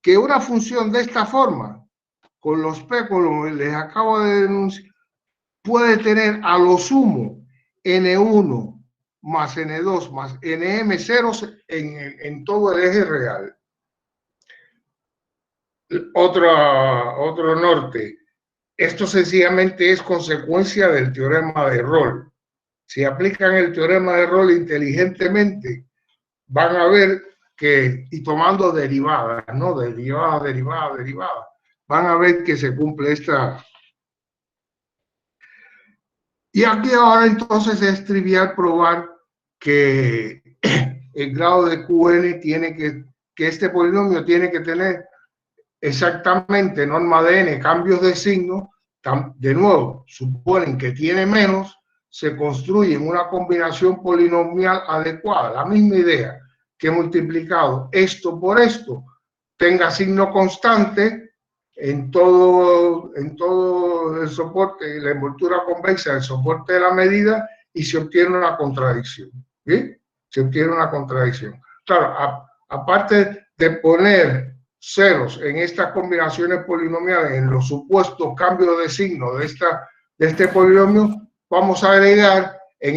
[SPEAKER 1] que una función de esta forma, con los p, como les acabo de denunciar, puede tener a lo sumo n1 más n2 más nm ceros en todo el eje real. Otro norte. Esto sencillamente es consecuencia del teorema de Rolle. Si aplican el teorema de Rolle inteligentemente, van a ver que, y tomando derivadas, ¿no? Derivada, van a ver que se cumple esta. Y aquí ahora entonces es trivial probar que el grado de Qn tiene que este polinomio tiene que tener exactamente norma de n, cambios de signo. De nuevo, suponen que tiene menos, se construye en una combinación polinomial adecuada. La misma idea que he multiplicado esto por esto, tenga signo constante en todo el soporte, la envoltura convexa del soporte de la medida, y se obtiene una contradicción. ¿Bien? Se obtiene una contradicción. Claro, aparte de poner ceros en estas combinaciones polinomiales, en los supuestos cambios de signo de este polinomio, vamos a agregar en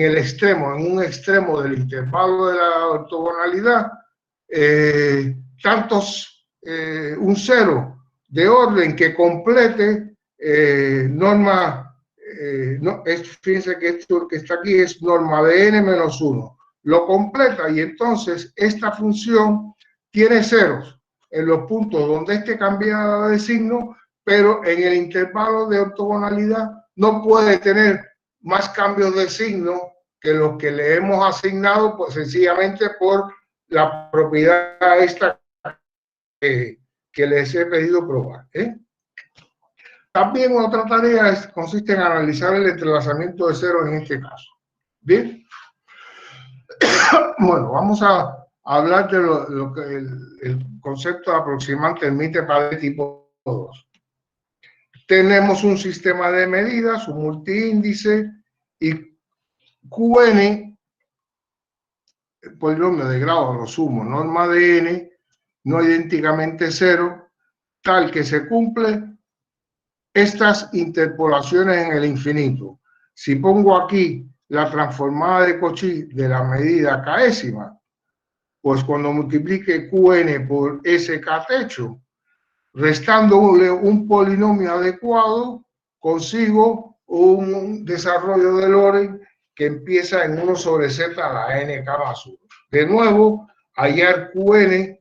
[SPEAKER 1] un extremo del intervalo de la ortogonalidad, un cero de orden que complete norma, fíjense que esto que está aquí es norma de n menos 1, lo completa, y entonces esta función tiene ceros en los puntos donde cambia de signo, pero en el intervalo de ortogonalidad no puede tener más cambios de signo que los que le hemos asignado, pues sencillamente por la propiedad esta que les he pedido probar. También otra tarea consiste en analizar el entrelazamiento de ceros en este caso. Bien. Bueno, vamos a hablar de lo que el concepto de aproximante admite para el tipo 2. tenemos un sistema de medidas, un multiíndice, y QN, el polinomio de grado a lo sumo, norma de n, no idénticamente cero, tal que se cumple estas interpolaciones en el infinito. Si pongo aquí la transformada de Cauchy de la medida késima, pues cuando multiplique Qn por sk techo, restándole un polinomio adecuado, consigo un desarrollo de Lorentz que empieza en 1 sobre z a la nk más 1. De nuevo, hallar Qn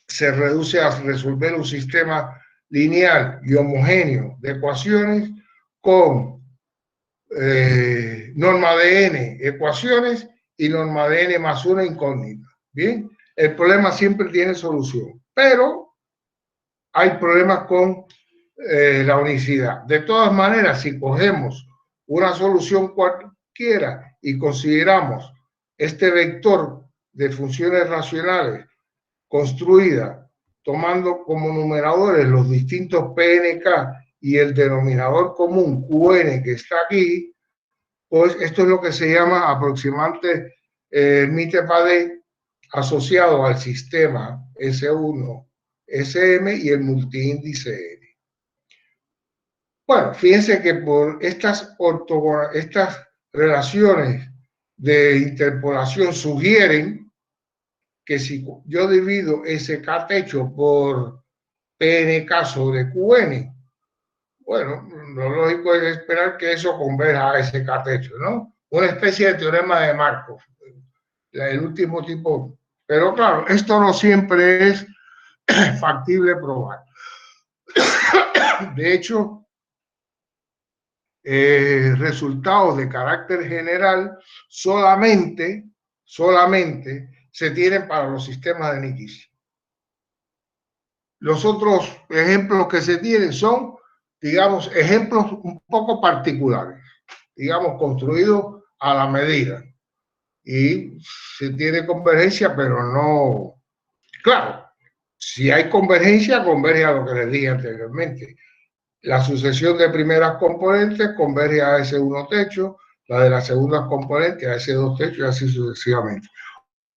[SPEAKER 1] se reduce a resolver un sistema lineal y homogéneo de ecuaciones con norma de n ecuaciones y norma de n más una incógnita. Bien, el problema siempre tiene solución, pero hay problemas con la unicidad. De todas maneras, si cogemos una solución cualquiera y consideramos este vector de funciones racionales construida tomando como numeradores los distintos PNK y el denominador común QN que está aquí, pues esto es lo que se llama aproximante Hermite-Padé asociado al sistema S1, SM y el multiíndice N. Bueno, fíjense que por estas relaciones de interpolación sugieren que si yo divido SK techo por PNK sobre QN, bueno, lo lógico es esperar que eso converja a SK techo, ¿no? Una especie de teorema de Markov, el último tipo. Pero claro, esto no siempre es factible probar. De hecho, resultados de carácter general solamente se tienen para los sistemas de Nikic. Los otros ejemplos que se tienen son, digamos, ejemplos un poco particulares, digamos, construidos a la medida. Y se tiene convergencia, pero no... Claro, si hay convergencia, converge a lo que les dije anteriormente. La sucesión de primeras componentes converge a ese 1 techo, la de las segundas componentes a ese 2 techo y así sucesivamente.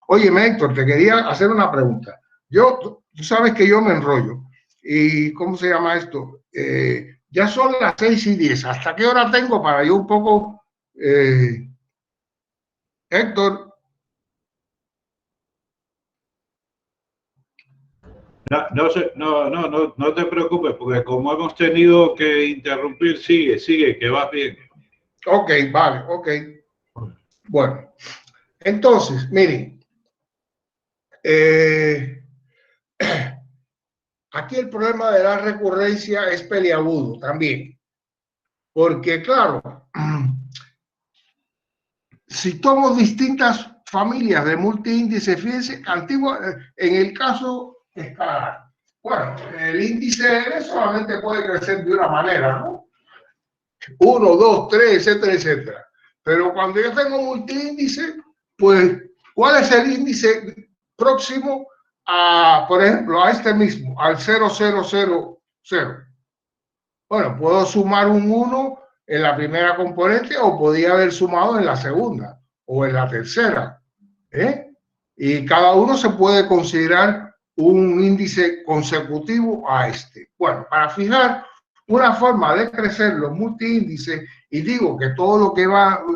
[SPEAKER 1] Oye, Héctor, te quería hacer una pregunta. Tú sabes que yo me enrollo. ¿Y cómo se llama esto? Ya son las 6:10. ¿Hasta qué hora tengo para yo un poco... Héctor?
[SPEAKER 2] No te preocupes, porque como hemos tenido que interrumpir, sigue, que vas bien.
[SPEAKER 1] Ok, vale, ok. Bueno, entonces, miren, aquí el problema de la recurrencia es peliagudo también, porque claro, si tomo distintas familias de multiíndices, fíjense, antiguo, en el caso escalar, bueno, el índice N solamente puede crecer de una manera, ¿no? 1, 2, 3, etcétera, etcétera. Pero cuando yo tengo multiíndice, pues, ¿cuál es el índice próximo a, por ejemplo, a este mismo, al 0000? Bueno, puedo sumar un 1 en la primera componente o podía haber sumado en la segunda o en la tercera. Y cada uno se puede considerar un índice consecutivo a este. Bueno, para fijar una forma de crecer los multiíndices, y digo que todo lo que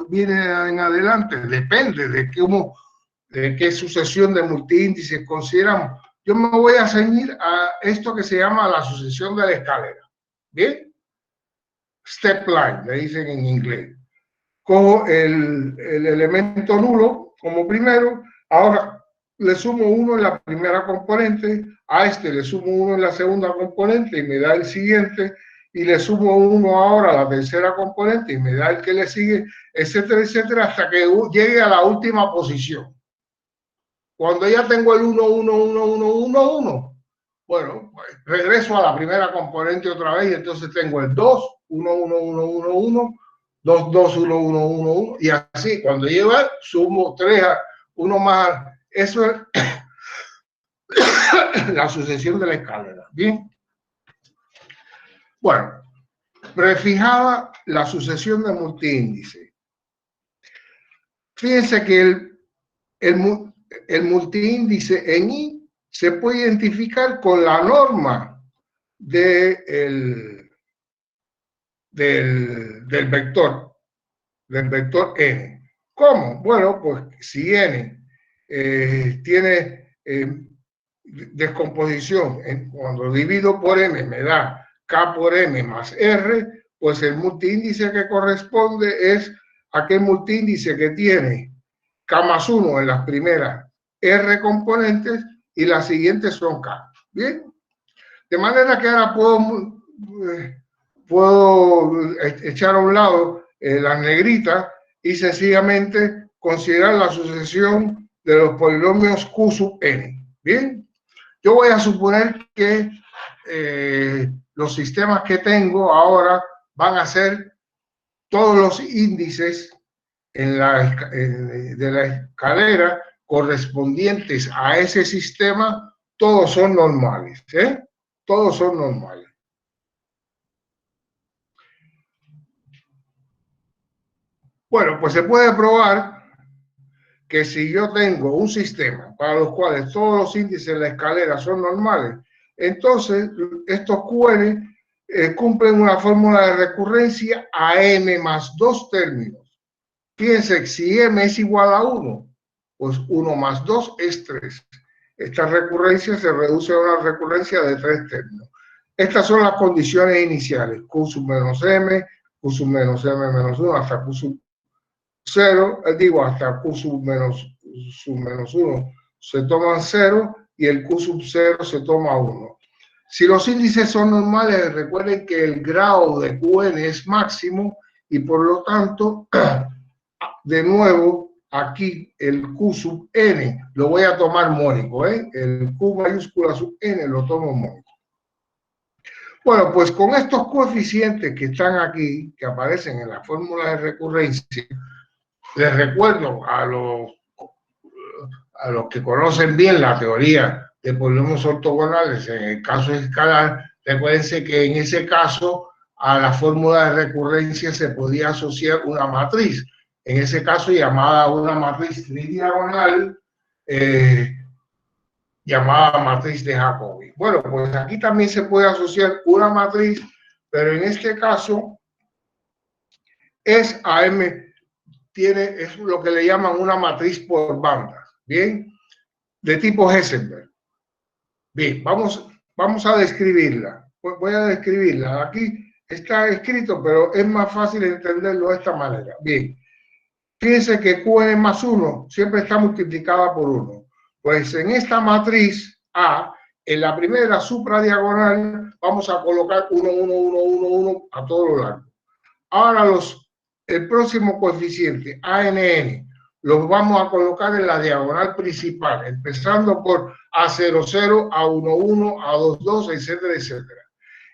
[SPEAKER 1] viene en adelante depende de qué sucesión de multiíndices consideramos. Yo me voy a ceñir a esto que se llama la sucesión de la escalera. ¿Bien? Step line, le dicen en inglés. Cojo el elemento nulo como primero, ahora le sumo 1 en la primera componente, a este le sumo 1 en la segunda componente y me da el siguiente, y le sumo 1 ahora a la tercera componente y me da el que le sigue, etcétera, etcétera, hasta que llegue a la última posición. Cuando ya tengo el 1, 1, 1, 1, 1, 1, bueno, pues regreso a la primera componente otra vez y entonces tengo el 2, 1, 1, 1, 1, 1, 2, 2, 1, 1, 1, 1, y así, cuando lleva, sumo 3, 1 más, eso es la sucesión de la escalera. Bien. Bueno, prefijada la sucesión de multiíndice. Fíjense que el multiíndice en I se puede identificar con la norma del vector n. ¿Cómo? Bueno, pues si n tiene descomposición, cuando divido por m me da k por m más r, pues el multiíndice que corresponde es aquel multiíndice que tiene k más 1 en las primeras r componentes y las siguientes son k. Bien, de manera que ahora puedo echar a un lado las negritas y sencillamente considerar la sucesión de los polinomios q sub n. Bien, yo voy a suponer que los sistemas que tengo ahora van a ser todos los índices de la escalera correspondientes a ese sistema, todos son normales, ¿eh? Todos son normales. Bueno, pues se puede probar que si yo tengo un sistema para los cuales todos los índices de la escalera son normales, entonces estos QN cumplen una fórmula de recurrencia a m más 2 términos. Fíjense, si m es igual a 1, pues 1 más 2 es 3. Esta recurrencia se reduce a una recurrencia de 3 términos. Estas son las condiciones iniciales, q sub menos m, q sub menos m menos 1 hasta q sub 0, hasta q sub menos 1 se toman 0 y el q sub 0 se toma 1. Si los índices son normales, recuerden que el grado de Qn es máximo y por lo tanto, de nuevo, aquí el q sub n lo voy a tomar mónico, ¿eh? El q mayúscula sub n lo tomo mónico. Bueno, pues con estos coeficientes que están aquí, que aparecen en la fórmula de recurrencia, les recuerdo a los que conocen bien la teoría de polinomios ortogonales, en el caso escalar, recuérdense que en ese caso a la fórmula de recurrencia se podía asociar una matriz, en ese caso llamada una matriz tridiagonal, llamada matriz de Jacobi. Bueno, pues aquí también se puede asociar una matriz, pero en este caso es AM, es lo que le llaman una matriz por bandas, ¿bien? De tipo Hessenberg. Bien, vamos a describirla. Voy a describirla. Aquí está escrito, pero es más fácil entenderlo de esta manera. Bien, fíjense que Qn más 1 siempre está multiplicada por 1. Pues en esta matriz A, en la primera supradiagonal, vamos a colocar 1, 1, 1, 1, 1 a todo lo largo. Ahora el próximo coeficiente, ANN, los vamos a colocar en la diagonal principal, empezando por A00, A11, A22, etcétera, etcétera.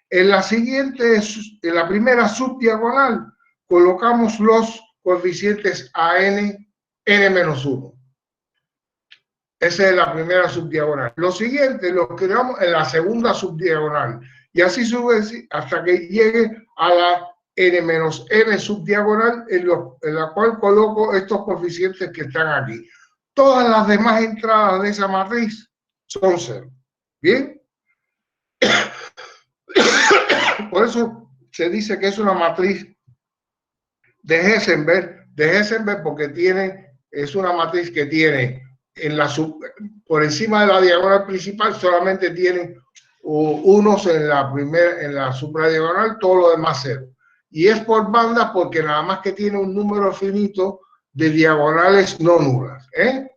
[SPEAKER 1] En la primera subdiagonal, colocamos los coeficientes AN, N-1. Esa es la primera subdiagonal. Los siguientes los creamos en la segunda subdiagonal. Y así sube hasta que llegue a la n-m subdiagonal en la cual coloco estos coeficientes que están aquí. Todas las demás entradas de esa matriz son 0. ¿Bien? Por eso se dice que es una matriz de Hessenberg porque es una matriz que tiene por encima de la diagonal principal solamente tiene unos en la supradiagonal, todo lo demás 0. Y es por banda porque nada más que tiene un número finito de diagonales no nulas, ¿eh?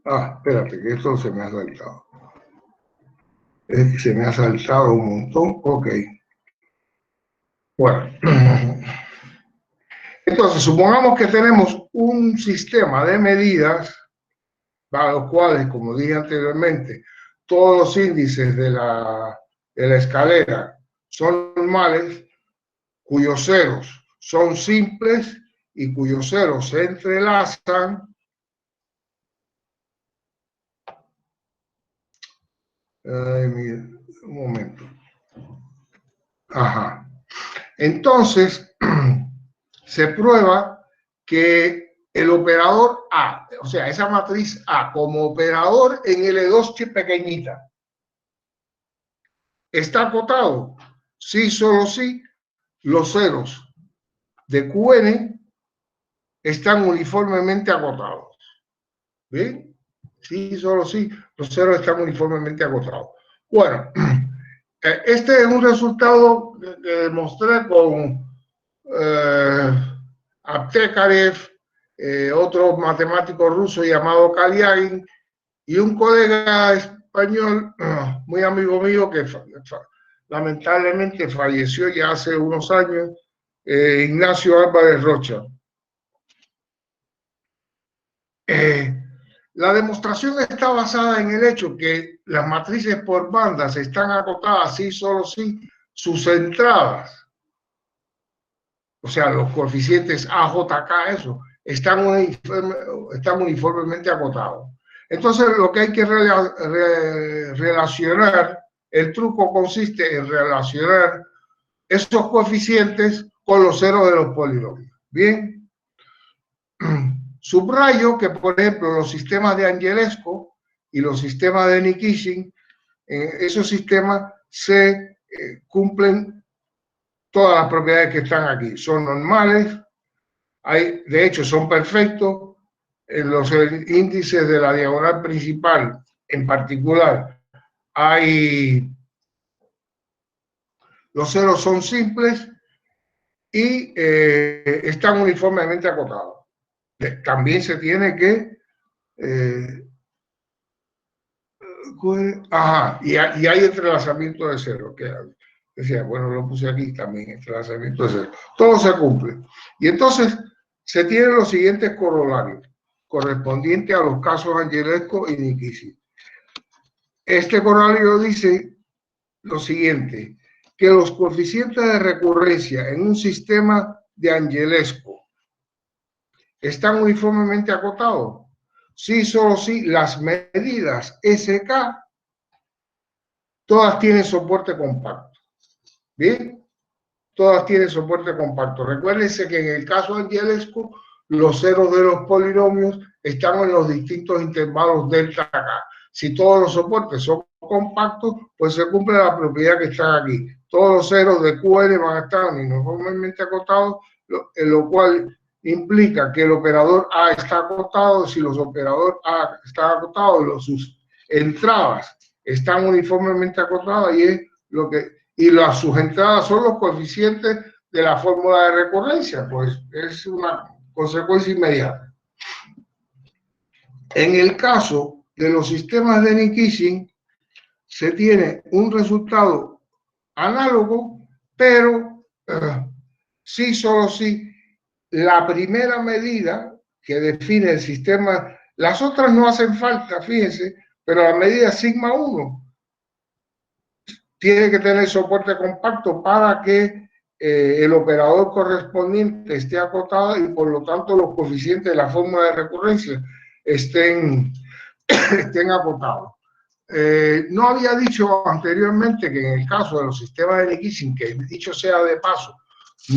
[SPEAKER 1] Espérate, que esto se me ha saltado. Se me ha saltado un montón. Ok. Bueno. Entonces, supongamos que tenemos un sistema de medidas para los cuales, como dije anteriormente, todos los índices de la escalera son normales, cuyos ceros son simples y cuyos ceros se entrelazan Mira, un momento. Ajá. Entonces, se prueba que el operador A, o sea, esa matriz A como operador en L2 pequeñita, ¿está acotado? Sí, solo sí, los ceros de QN están uniformemente acotados. ¿Bien? Sí, solo sí, los ceros están uniformemente acotados. Bueno, este es un resultado que demostré con Aptekarev, otro matemático ruso llamado Kalyagin y un colega español, muy amigo mío, que lamentablemente falleció ya hace unos años, Ignacio Álvarez Rocha. La demostración está basada en el hecho que las matrices por bandas están acotadas, sí, solo sí, sus entradas, o sea, los coeficientes AJK, eso, están uniformemente acotados. Entonces, lo que hay que relacionar, el truco consiste en relacionar esos coeficientes con los ceros de los polinomios. Bien. Subrayo que, por ejemplo, los sistemas de Angelesco y los sistemas de Nikishin, esos sistemas se cumplen todas las propiedades que están aquí. Son normales, de hecho son perfectos. En los índices de la diagonal principal, en particular, los ceros son simples y están uniformemente acotados. También se tiene que y hay entrelazamiento de cero, que decía, bueno, lo puse aquí también, entrelazamiento de cero. Todo se cumple. Y entonces se tienen los siguientes corolarios, correspondientes a los casos Angelesco y Nikishin. Este corolario dice lo siguiente, que los coeficientes de recurrencia en un sistema de Angelesco están uniformemente acotados. Sí, solo sí, las medidas SK todas tienen soporte compacto. ¿Bien? Todas tienen soporte compacto. Recuérdense que en el caso angelesco, los ceros de los polinomios están en los distintos intervalos delta K. Si todos los soportes son compactos, pues se cumple la propiedad que está aquí. Todos los ceros de QN van a estar uniformemente acotados, lo cual implica que el operador A está acotado. Si los operadores A están acotados, sus entradas están uniformemente acotadas y sus entradas son los coeficientes de la fórmula de recurrencia, pues es una consecuencia inmediata. En el caso de los sistemas de Nikishin, se tiene un resultado análogo, pero sí, solo sí, la primera medida que define el sistema, las otras no hacen falta, fíjense, pero la medida sigma 1 tiene que tener soporte compacto para que el operador correspondiente esté acotado y por lo tanto los coeficientes de la fórmula de recurrencia estén acotados. No había dicho anteriormente que en el caso de los sistemas de Nikishin, que dicho sea de paso,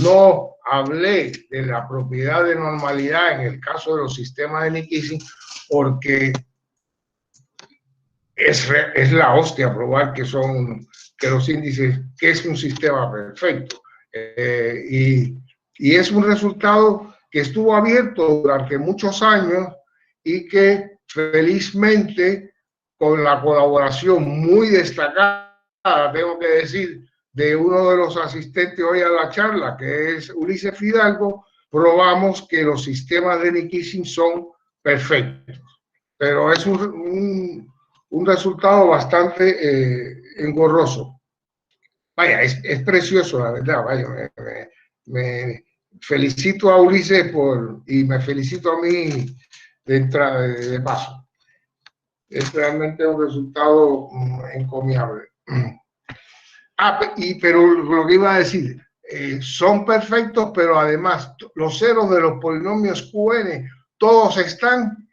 [SPEAKER 1] no hablé de la propiedad de normalidad en el caso de los sistemas de Nikishin, porque es la hostia probar que los índices, que es un sistema perfecto. Y es un resultado que estuvo abierto durante muchos años y que felizmente, con la colaboración muy destacada, tengo que decir, de uno de los asistentes hoy a la charla, que es Ulises Fidalgo, probamos que los sistemas de Nikishin son perfectos. Pero es un resultado bastante engorroso. Vaya, es precioso, la verdad. Vaya, me felicito a Ulises y me felicito a mí de paso. Es realmente un resultado encomiable. Pero lo que iba a decir, son perfectos, pero además los ceros de los polinomios QN, todos están,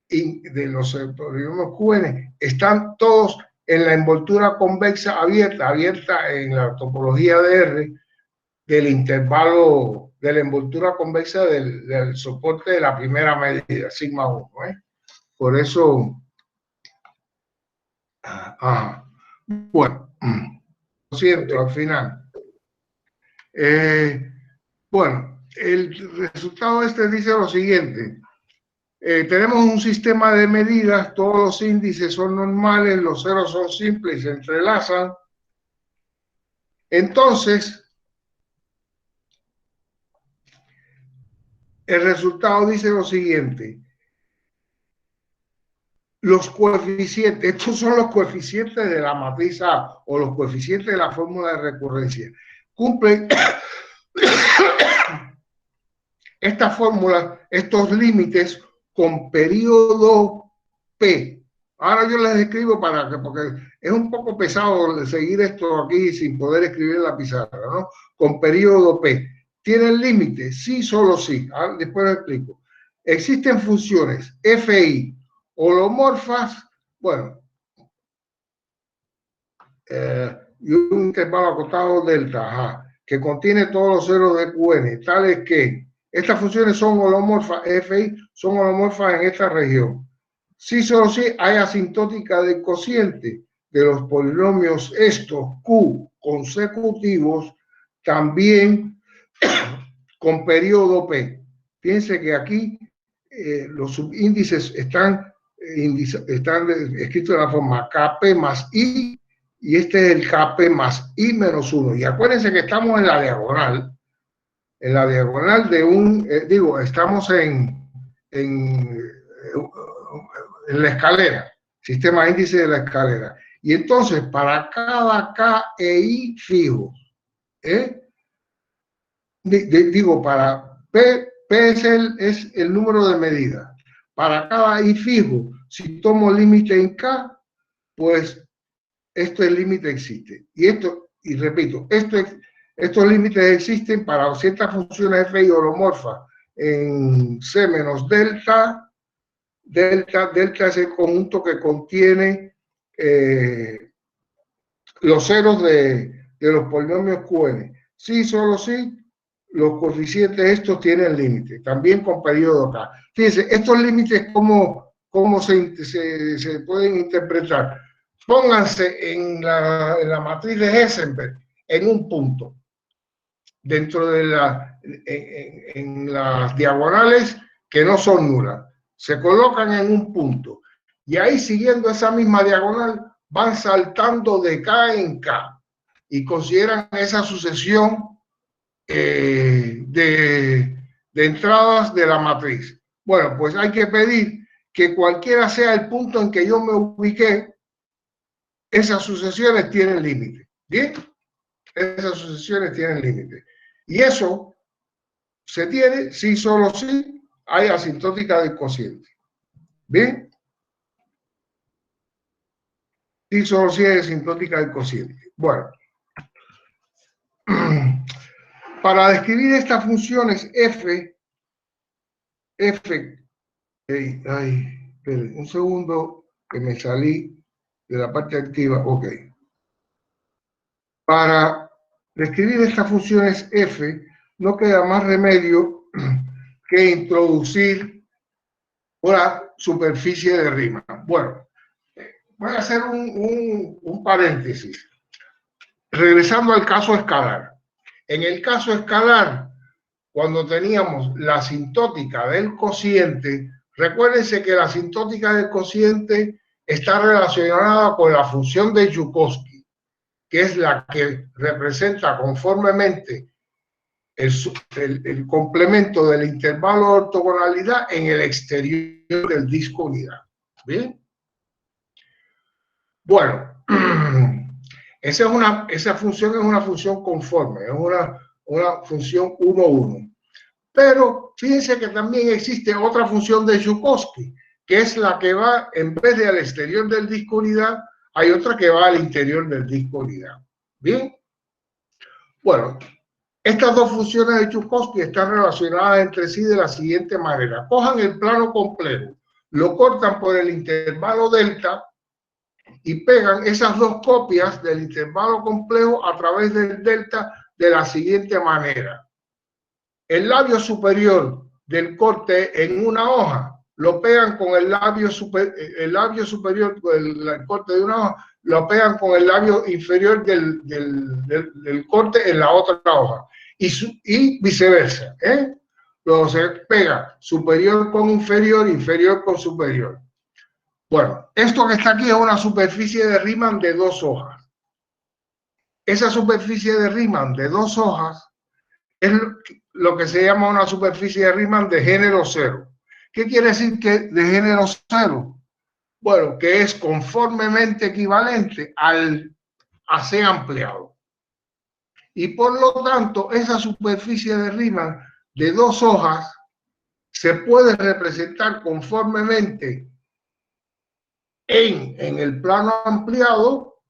[SPEAKER 1] de los polinomios QN, están todos en la envoltura convexa abierta en la topología de R del intervalo de la envoltura convexa del soporte de la primera medida, sigma 1. Por eso, bueno, lo siento, al final. Bueno, el resultado dice lo siguiente. Tenemos un sistema de medidas, todos los índices son normales, los ceros son simples y se entrelazan. Entonces, el resultado dice lo siguiente. Los coeficientes, estos son los coeficientes de la matriz A o los coeficientes de la fórmula de recurrencia. Cumplen esta fórmula, estos límites con periodo P. Ahora yo les escribo porque es un poco pesado seguir esto aquí sin poder escribir en la pizarra, ¿no? Con periodo P. ¿Tienen límite? Sí, solo sí. Después lo explico. Existen funciones FI holomorfas, bueno, y un intervalo acotado delta, que contiene todos los ceros de QN, tales que estas funciones son holomorfas, FI son holomorfas en esta región. Sí, solo sí hay asintótica del cociente de los polinomios estos Q consecutivos, también con periodo P. Fíjense que aquí los subíndices están escritos de la forma KP más I, y este es el KP más I menos 1. Y acuérdense que estamos en la diagonal de un, estamos en la escalera, sistema índice de la escalera. Y entonces, para cada K e I fijo, para P es el número de medida. Para cada I fijo, si tomo límite en K, pues este límite existe. Y repito, estos límites existen para ciertas funciones FI holomorfas en C menos delta. Delta es el conjunto que contiene los ceros de los polinomios QN. Sí, solo sí, los coeficientes estos tienen límite, también con periodo K. Fíjense, estos límites, ¿cómo se pueden interpretar? Pónganse en la matriz de Heisenberg en un punto, dentro de en las diagonales que no son nulas. Se colocan en un punto y ahí, siguiendo esa misma diagonal, van saltando de K en K y consideran esa sucesión de entradas de la matriz. Bueno, pues hay que pedir que cualquiera sea el punto en que yo me ubiqué, esas sucesiones tienen límite. ¿Bien? Esas sucesiones tienen límite. Y eso se tiene si solo si hay asintótica del cociente. ¿Bien? Si solo si hay asintótica del cociente. Bueno. Para describir estas funciones F, esperen, un segundo que me salí de la parte activa, ok. Para describir estas funciones F, no queda más remedio que introducir una superficie de Riemann. Bueno, voy a hacer un paréntesis. Regresando al caso escalar. En el caso escalar, cuando teníamos la asintótica del cociente, recuérdense que la asintótica del cociente está relacionada con la función de Joukowski, que es la que representa conformemente el complemento del intervalo de ortogonalidad en el exterior del disco unidad. ¿Bien? Bueno, esa función es una función conforme, es una función 1-1. Pero fíjense que también existe otra función de Joukowski, que es la que va, en vez de al exterior del disco unidad, hay otra que va al interior del disco unidad. ¿Bien? Bueno, estas dos funciones de Joukowski están relacionadas entre sí de la siguiente manera. Cojan el plano complejo, lo cortan por el intervalo delta y pegan esas dos copias del intervalo complejo a través del delta de la siguiente manera. El labio superior del corte en una hoja lo pegan con el labio superior, el corte de una hoja, lo pegan con el labio inferior del corte en la otra hoja. Y viceversa, ¿eh? Luego se pega superior con inferior, inferior con superior. Bueno, esto que está aquí es una superficie de Riemann de 2 hojas. Esa superficie de Riemann de 2 hojas es lo que se llama una superficie de Riemann de género cero. ¿Qué quiere decir que de género cero? Bueno, que es conformemente equivalente al AC ampliado. Y por lo tanto, esa superficie de Riemann de 2 hojas se puede representar conformemente en el plano ampliado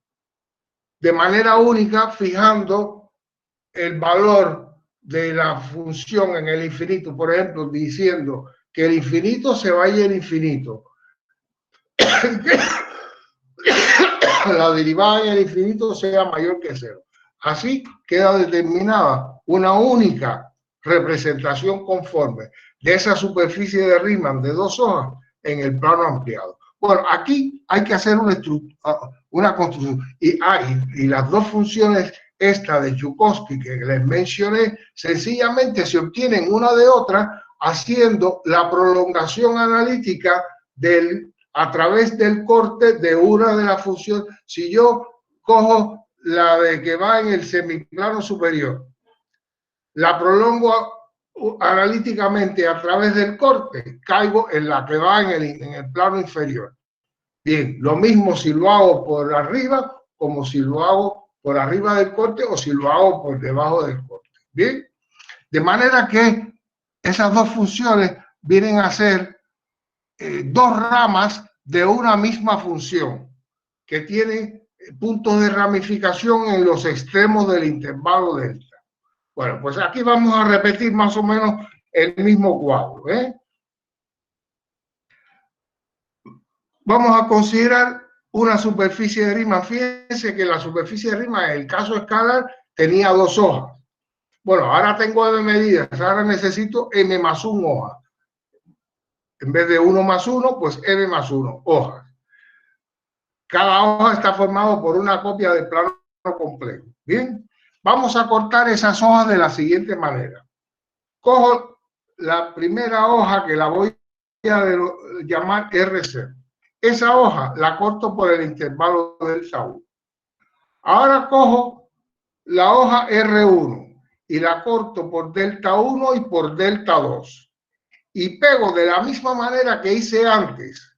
[SPEAKER 1] de manera única, fijando el valor de la función en el infinito, por ejemplo, diciendo que el infinito se vaya al infinito. La derivada en el infinito sea mayor que cero. Así queda determinada una única representación conforme de esa superficie de Riemann de 2 hojas en el plano ampliado. Bueno, aquí hay que hacer una construcción. Y las dos funciones esta de Chukovsky que les mencioné, sencillamente se obtienen una de otra haciendo la prolongación analítica a través del corte de una de las funciones. Si yo cojo la de que va en el semiplano superior, la prolongo analíticamente a través del corte, caigo en la que va en el plano inferior. Bien, lo mismo si lo hago por arriba como si lo hago por arriba del corte o si lo hago por debajo del corte. Bien, de manera que esas dos funciones vienen a ser dos ramas de una misma función que tiene puntos de ramificación en los extremos del intervalo delta. Bueno, pues aquí vamos a repetir más o menos el mismo cuadro, ¿eh? Vamos a considerar una superficie de Riemann. Fíjense que la superficie de Riemann, en el caso escalar, tenía 2 hojas. Bueno, ahora tengo m medidas, ahora necesito m más 1 hoja. En vez de 1 más 1, pues m más 1 hojas. Cada hoja está formado por una copia del plano complejo. Bien, vamos a cortar esas hojas de la siguiente manera. Cojo la primera hoja que la voy a llamar RC. Esa hoja la corto por el intervalo delta 1. Ahora cojo la hoja R1 y la corto por delta 1 y por delta 2. Y pego de la misma manera que hice antes.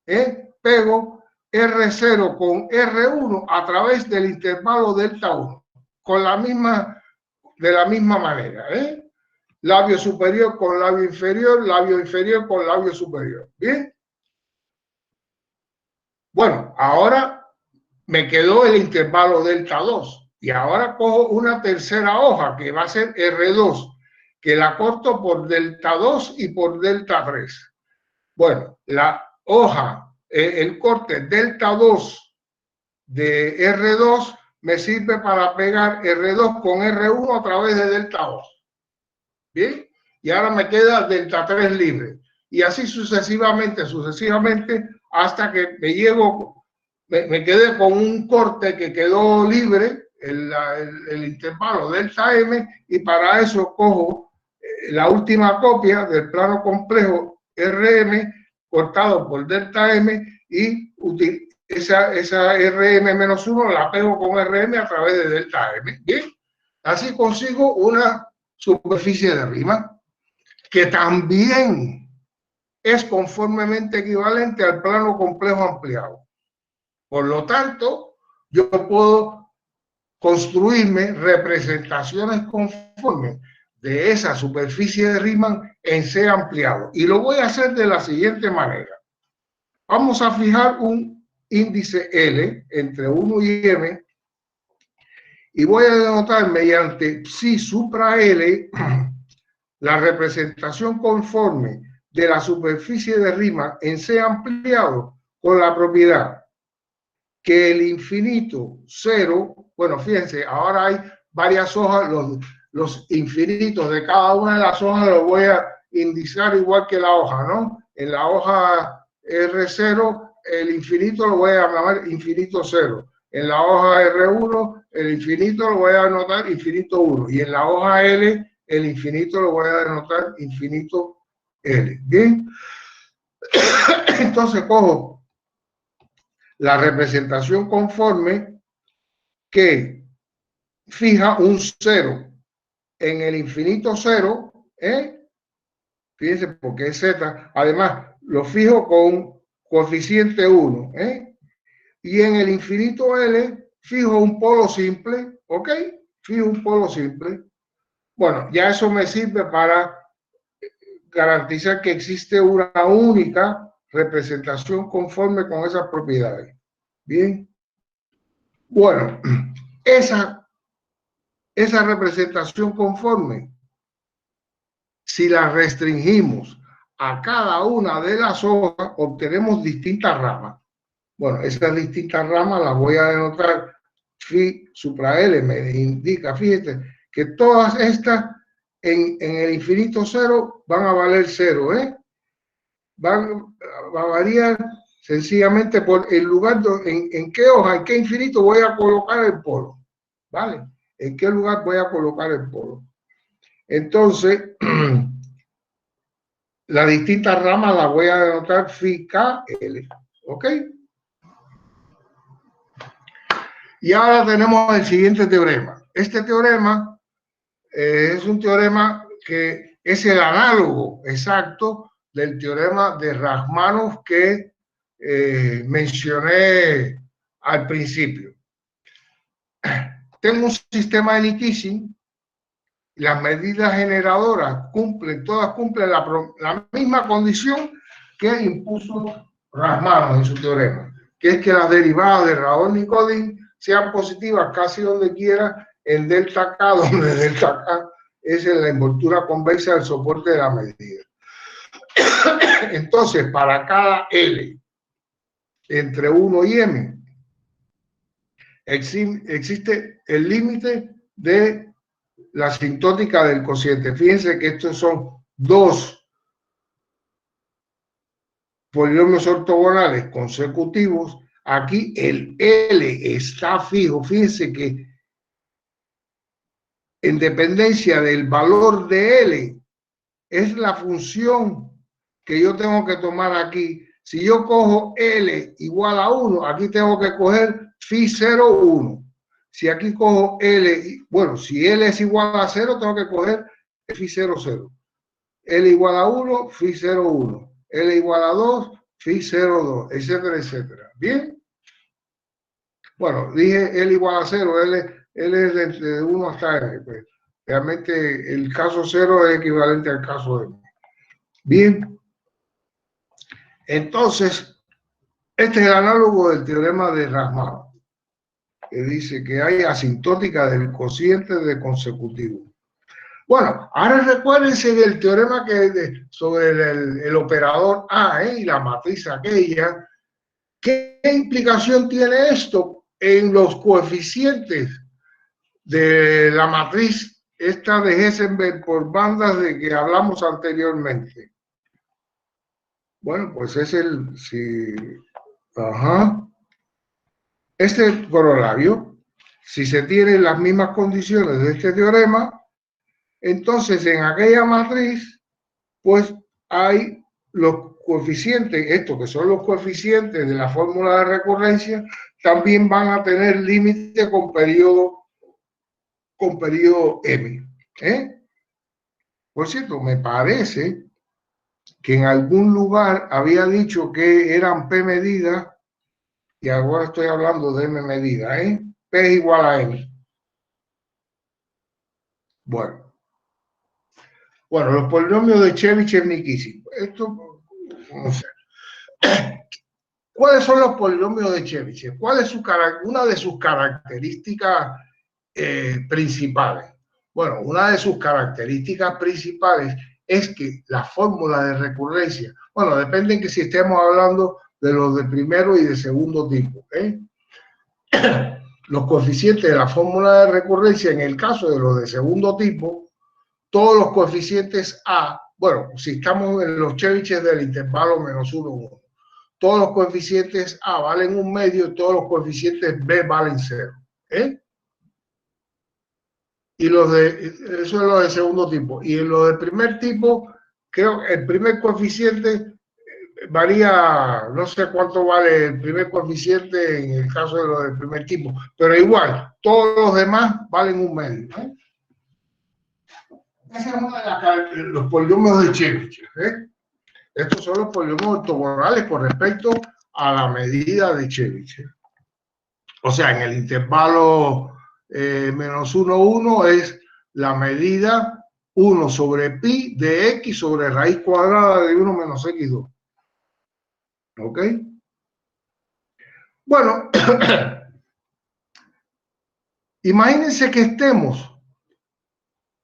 [SPEAKER 1] Pego R0 con R1 a través del intervalo delta 1. De la misma manera. Labio superior con labio inferior con labio superior. ¿Bien? Bueno, ahora me quedó el intervalo delta 2 y ahora cojo una tercera hoja que va a ser R2, que la corto por delta 2 y por delta 3. Bueno, la hoja, el corte delta 2 de R2 me sirve para pegar R2 con R1 a través de delta 2. ¿Bien? Y ahora me queda delta 3 libre. Y así sucesivamente, hasta que me quedé con un corte que quedó libre, el intervalo delta M, y para eso cojo la última copia del plano complejo RM cortado por delta M y esa RM menos 1 la pego con RM a través de delta M. Bien, así consigo una superficie de Riemann que también es conformemente equivalente al plano complejo ampliado. Por lo tanto, yo puedo construirme representaciones conformes de esa superficie de Riemann en C ampliado. Y lo voy a hacer de la siguiente manera. Vamos a fijar un índice L entre 1 y M y voy a denotar mediante psi supra L la representación conforme de la superficie de Riemann en C ampliado con la propiedad que el infinito cero, bueno, fíjense, ahora hay varias hojas, los infinitos de cada una de las hojas los voy a indicar igual que la hoja, ¿no? En la hoja R0, el infinito lo voy a llamar infinito cero. En la hoja R1, el infinito lo voy a anotar infinito 1. Y en la hoja L, el infinito lo voy a denotar infinito L. ¿Bien? Entonces cojo la representación conforme que fija un cero en el infinito cero, fíjense porque es z, además lo fijo con coeficiente 1, y en el infinito L fijo un polo simple, ¿ok? Fijo un polo simple. Bueno, ya eso me sirve para garantizar que existe una única representación conforme con esas propiedades. Bien. Bueno, esa representación conforme, si la restringimos a cada una de las hojas, obtenemos distintas ramas. Bueno, esas distintas ramas las voy a denotar phi supra L, me indica, fíjate, que todas estas en el infinito cero van a valer cero, va a variar sencillamente por el lugar, en qué hoja, en qué infinito voy a colocar el polo, ¿vale? ¿En qué lugar voy a colocar el polo? Entonces, las distintas ramas las voy a denotar phi k L, ¿ok? Y ahora tenemos el siguiente teorema. Este teorema es un teorema que es el análogo exacto del teorema de Rajmanov que mencioné al principio. Tengo un sistema de Nikishin, las medidas generadoras todas cumplen la misma condición que impuso Rajmanov en su teorema, que es que las derivadas de Radon-Nikodym sean positivas casi donde quiera en delta K, donde delta K es en la envoltura convexa del soporte de la medida. Entonces, para cada L entre 1 y M, existe el límite de la asintótica del cociente. Fíjense que estos son dos polinomios ortogonales consecutivos. Aquí el L está fijo. Fíjense que en dependencia del valor de L, es la función que yo tengo que tomar aquí. Si yo cojo L igual a 1, aquí tengo que coger phi 0, 1. Si aquí cojo L, bueno, si L es igual a 0, tengo que coger phi 0, 0. L igual a 1, phi 0, 1. L igual a 2, phi 0, 2, etcétera, etcétera. ¿Bien? Bueno, dije L igual a 0, L es de 1 hasta N. Pues, realmente el caso 0 es equivalente al caso N. Bien. Entonces, este es el análogo del teorema de Rajmanov, que dice que hay asintótica del cociente de consecutivo. Bueno, ahora recuérdense del teorema sobre el operador A, y la matriz aquella. ¿Qué implicación tiene esto en los coeficientes de la matriz esta de Heisenberg por bandas de que hablamos anteriormente? Bueno, pues es este corolario, si se tienen las mismas condiciones de este teorema, entonces en aquella matriz, pues hay los coeficientes, estos que son los coeficientes de la fórmula de recurrencia, también van a tener límite con periodo M. Por cierto, me parece que en algún lugar había dicho que eran P medidas, y ahora estoy hablando de M medida, P es igual a M. Bueno, los polinomios de Chebyshev-Nikishin. Esto, no sé. ¿Cuáles son los polinomios de Chebyshev? ¿Cuál es una de sus características principales? Bueno, una de sus características principales es que la fórmula de recurrencia, bueno, depende en que si estemos hablando de los de primero y de segundo tipo, los coeficientes de la fórmula de recurrencia, en el caso de los de segundo tipo, todos los coeficientes A, bueno, si estamos en los Chebyshevs del intervalo menos 1, 1, todos los coeficientes A valen 1/2 y todos los coeficientes B valen 0. Y los eso es lo de segundo tipo. Y en lo de primer tipo, creo que el primer coeficiente varía, no sé cuánto vale el primer coeficiente en el caso de lo del primer tipo, pero igual, todos los demás valen 1/2. Esa es una de los polinomios de Chebyshev. Estos son los polinomios ortogonales con respecto a la medida de Chebyshev. O sea, en el intervalo menos 1, 1 es la medida 1 sobre pi de x sobre raíz cuadrada de 1 menos x2. ¿Ok? Bueno, imagínense que estemos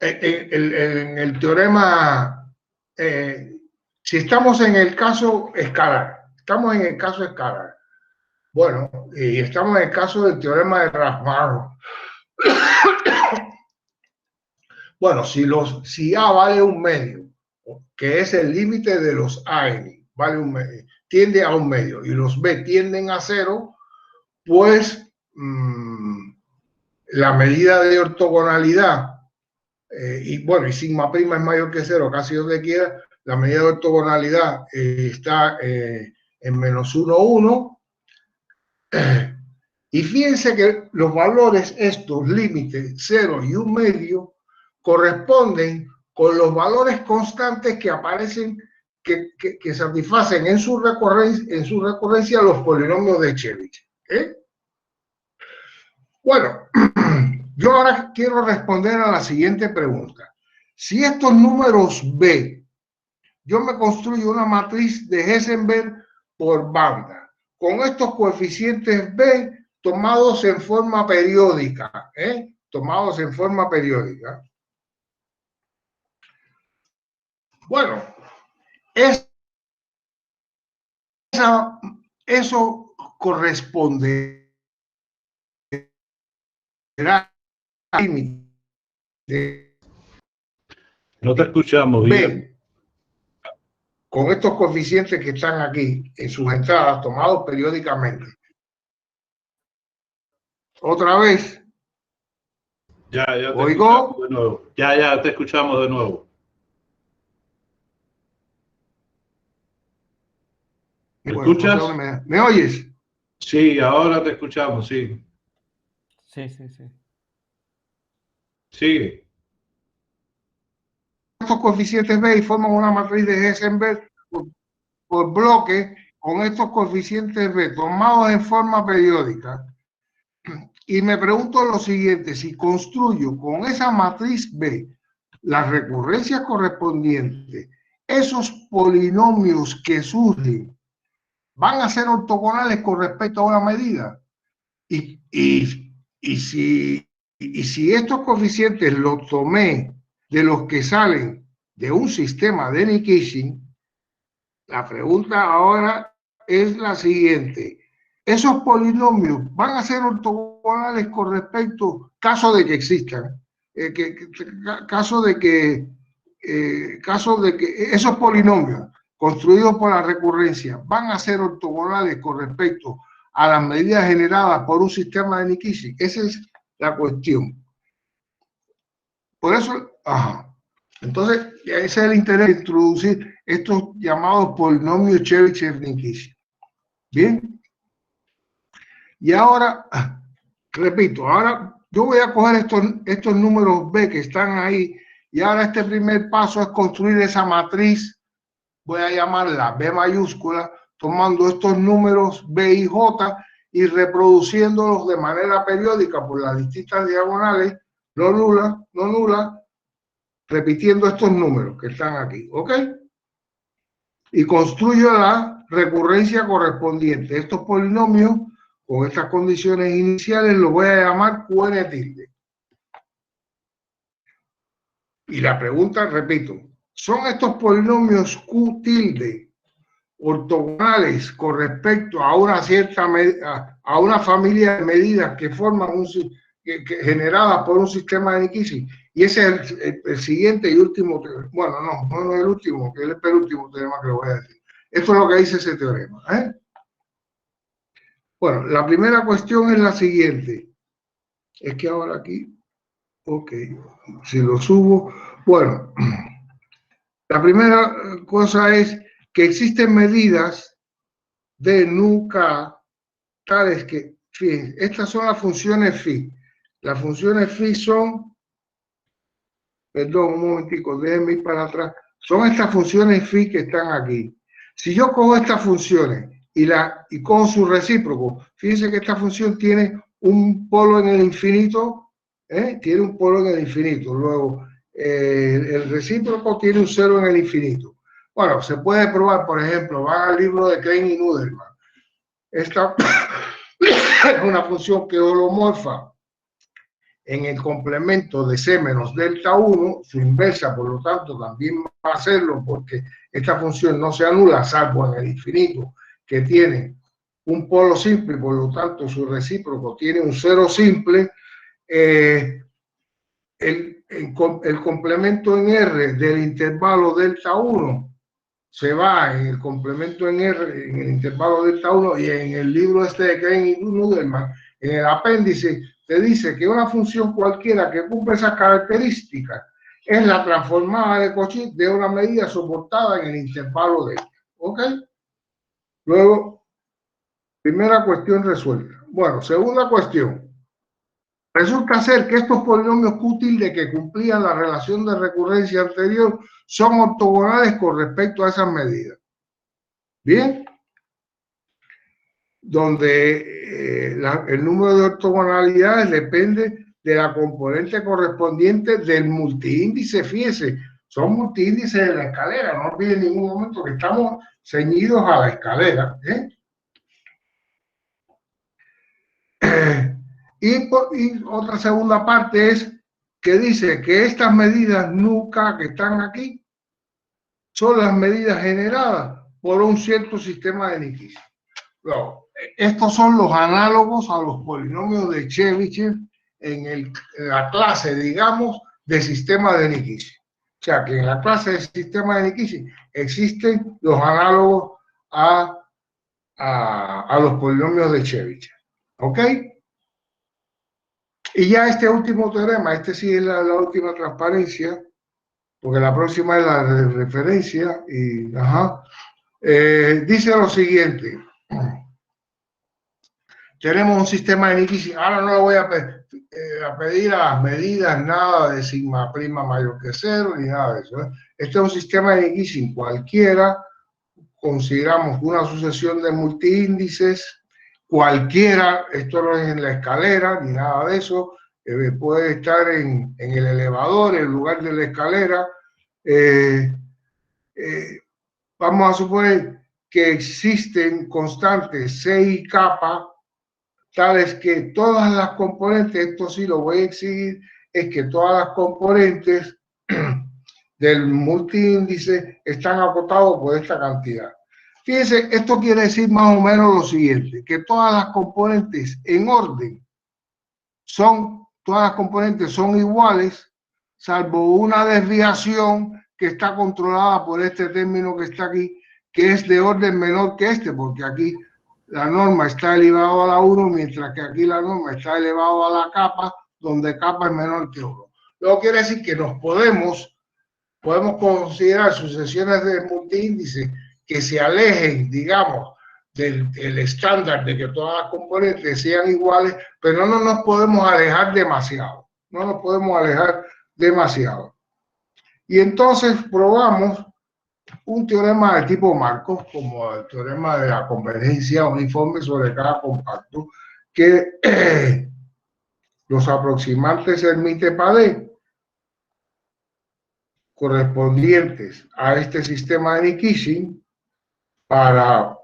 [SPEAKER 1] en el teorema, si estamos en el caso escalar, estamos en el caso escalar. Bueno, y estamos en el caso del teorema de Rashomon. Bueno, si A vale 1/2, que es el límite de los AN, vale 1/2, tiende a 1/2, y los B tienden a 0, pues la medida de ortogonalidad, y bueno, y sigma prima es mayor que 0, casi donde quiera, la medida de ortogonalidad está en menos 1, 1. Y fíjense que los valores, estos límites 0 y 1/2, corresponden con los valores constantes que aparecen, que satisfacen en su recurrencia los polinomios de Chebyshev. Bueno, yo ahora quiero responder a la siguiente pregunta. Si estos números B, yo me construyo una matriz de Heisenberg por banda, con estos coeficientes B tomados en forma periódica, tomados en forma periódica. Bueno, eso corresponde al límite.
[SPEAKER 2] No te escuchamos bien.
[SPEAKER 1] Con estos coeficientes que están aquí en sus entradas tomados periódicamente. Otra vez.
[SPEAKER 2] Ya te
[SPEAKER 1] ¿Oigo?
[SPEAKER 2] escuchamos de nuevo. Ya te escuchamos de nuevo. ¿Me escuchas?
[SPEAKER 1] No sé, ¿me oyes?
[SPEAKER 2] Sí, ahora te escuchamos, sí.
[SPEAKER 3] Sí.
[SPEAKER 2] Sigue.
[SPEAKER 1] Estos coeficientes B y forman una matriz de Heisenberg por bloque con estos coeficientes B tomados en forma periódica. Y me pregunto lo siguiente: si construyo con esa matriz B las recurrencias correspondientes, esos polinomios que surgen van a ser ortogonales con respecto a una medida. Y si estos coeficientes los tomé de los que salen de un sistema de Nikishin, la pregunta ahora es la siguiente: ¿esos polinomios van a ser ortogonales con respecto, caso de que existan, caso de que esos polinomios construidos por la recurrencia van a ser ortogonales con respecto a las medidas generadas por un sistema de Nikishin? Esa es la cuestión. Por eso, entonces, ese es el interés de introducir estos llamados polinomios Chebyshev-Nikishin. Bien. Y ahora, repito, ahora yo voy a coger estos números B que están ahí, y ahora este primer paso es construir esa matriz, voy a llamarla B mayúscula, tomando estos números B y J y reproduciéndolos de manera periódica por las distintas diagonales, no nulas, repitiendo estos números que están aquí, ¿ok? Y construyo la recurrencia correspondiente. Estos polinomios, con estas condiciones iniciales, los voy a llamar QN tilde. Y la pregunta, repito, ¿son estos polinomios Q tilde ortogonales con respecto a una cierta a una familia de medidas que forman generadas por un sistema de Nikisi. Y ese es el siguiente y último, bueno, no es el último, que es el penúltimo teorema que lo voy a decir. Esto es lo que dice ese teorema, ¿eh? Bueno, la primera cuestión es la siguiente. Es que ahora aquí, ok, si lo subo, bueno, la primera cosa es que existen medidas de nu K tales que, fíjense, estas son las funciones phi. Las funciones phi son, perdón, un momentico, déjenme ir para atrás. Son estas funciones phi que están aquí. Si yo cojo estas funciones y cojo su recíproco, fíjense que esta función tiene un polo en el infinito, tiene un polo en el infinito. Luego, el recíproco tiene un cero en el infinito. Bueno, se puede probar, por ejemplo, van al libro de Klein y Nudelman. Esta es una función que holomorfa en el complemento de C menos delta 1, su inversa, por lo tanto, también va a hacerlo porque esta función no se anula, salvo en el infinito, que tiene un polo simple y por lo tanto su recíproco tiene un cero simple. El complemento en R del intervalo delta 1 se va en el complemento en R, en el intervalo delta 1, y en el libro este de Klein y Nudelman, en el apéndice, te dice que una función cualquiera que cumple esas características es la transformada de Cauchy de una medida soportada en el intervalo delta. ¿Ok? Luego, primera cuestión resuelta. Bueno, segunda cuestión. Resulta ser que estos polinomios Q tilde que cumplían la relación de recurrencia anterior son ortogonales con respecto a esas medidas. Bien, donde el número de ortogonalidades depende de la componente correspondiente del multiíndice. Fíjese, son multiíndices de la escalera, no olviden en ningún momento que estamos ceñidos a la escalera. Y otra segunda parte es que dice que estas medidas nu K que están aquí son las medidas generadas por un cierto sistema de Nikisi. No, estos son los análogos a los polinomios de Chebyshev en la clase, digamos, de sistema de Nikisi. O sea, que en la clase de sistema de Nikisi existen los análogos a los polinomios de Chebyshev. ¿Ok? Y ya este último teorema, este sí es la última transparencia, porque la próxima es la de referencia, y dice lo siguiente. Tenemos un sistema de Nikisi. Ahora no le voy a pedir a las medidas nada de sigma prima mayor que cero, ni nada de eso. Este es un sistema de Nikisi cualquiera. Consideramos una sucesión de multiíndices cualquiera, esto no es en la escalera ni nada de eso, puede estar en el elevador en lugar de la escalera. Vamos a suponer que existen constantes C y kappa, tales que todas las componentes, esto sí lo voy a exigir, es que todas las componentes del multiíndice están acotados por esta cantidad. Fíjense, esto quiere decir más o menos lo siguiente, que todas las componentes en orden todas las componentes son iguales, salvo una desviación que está controlada por este término que está aquí, que es de orden menor que este, porque aquí la norma está elevada a la 1, mientras que aquí la norma está elevada a la kappa, donde kappa es menor que 1. Luego quiere decir que podemos considerar sucesiones de multiíndices que se alejen, digamos, del estándar de que todas las componentes sean iguales, pero no nos podemos alejar demasiado. No nos podemos alejar demasiado. Y entonces probamos un teorema de tipo Markov, como el teorema de la convergencia uniforme sobre cada compacto, que los aproximantes Hermite-Padé correspondientes a este sistema de Nikisi para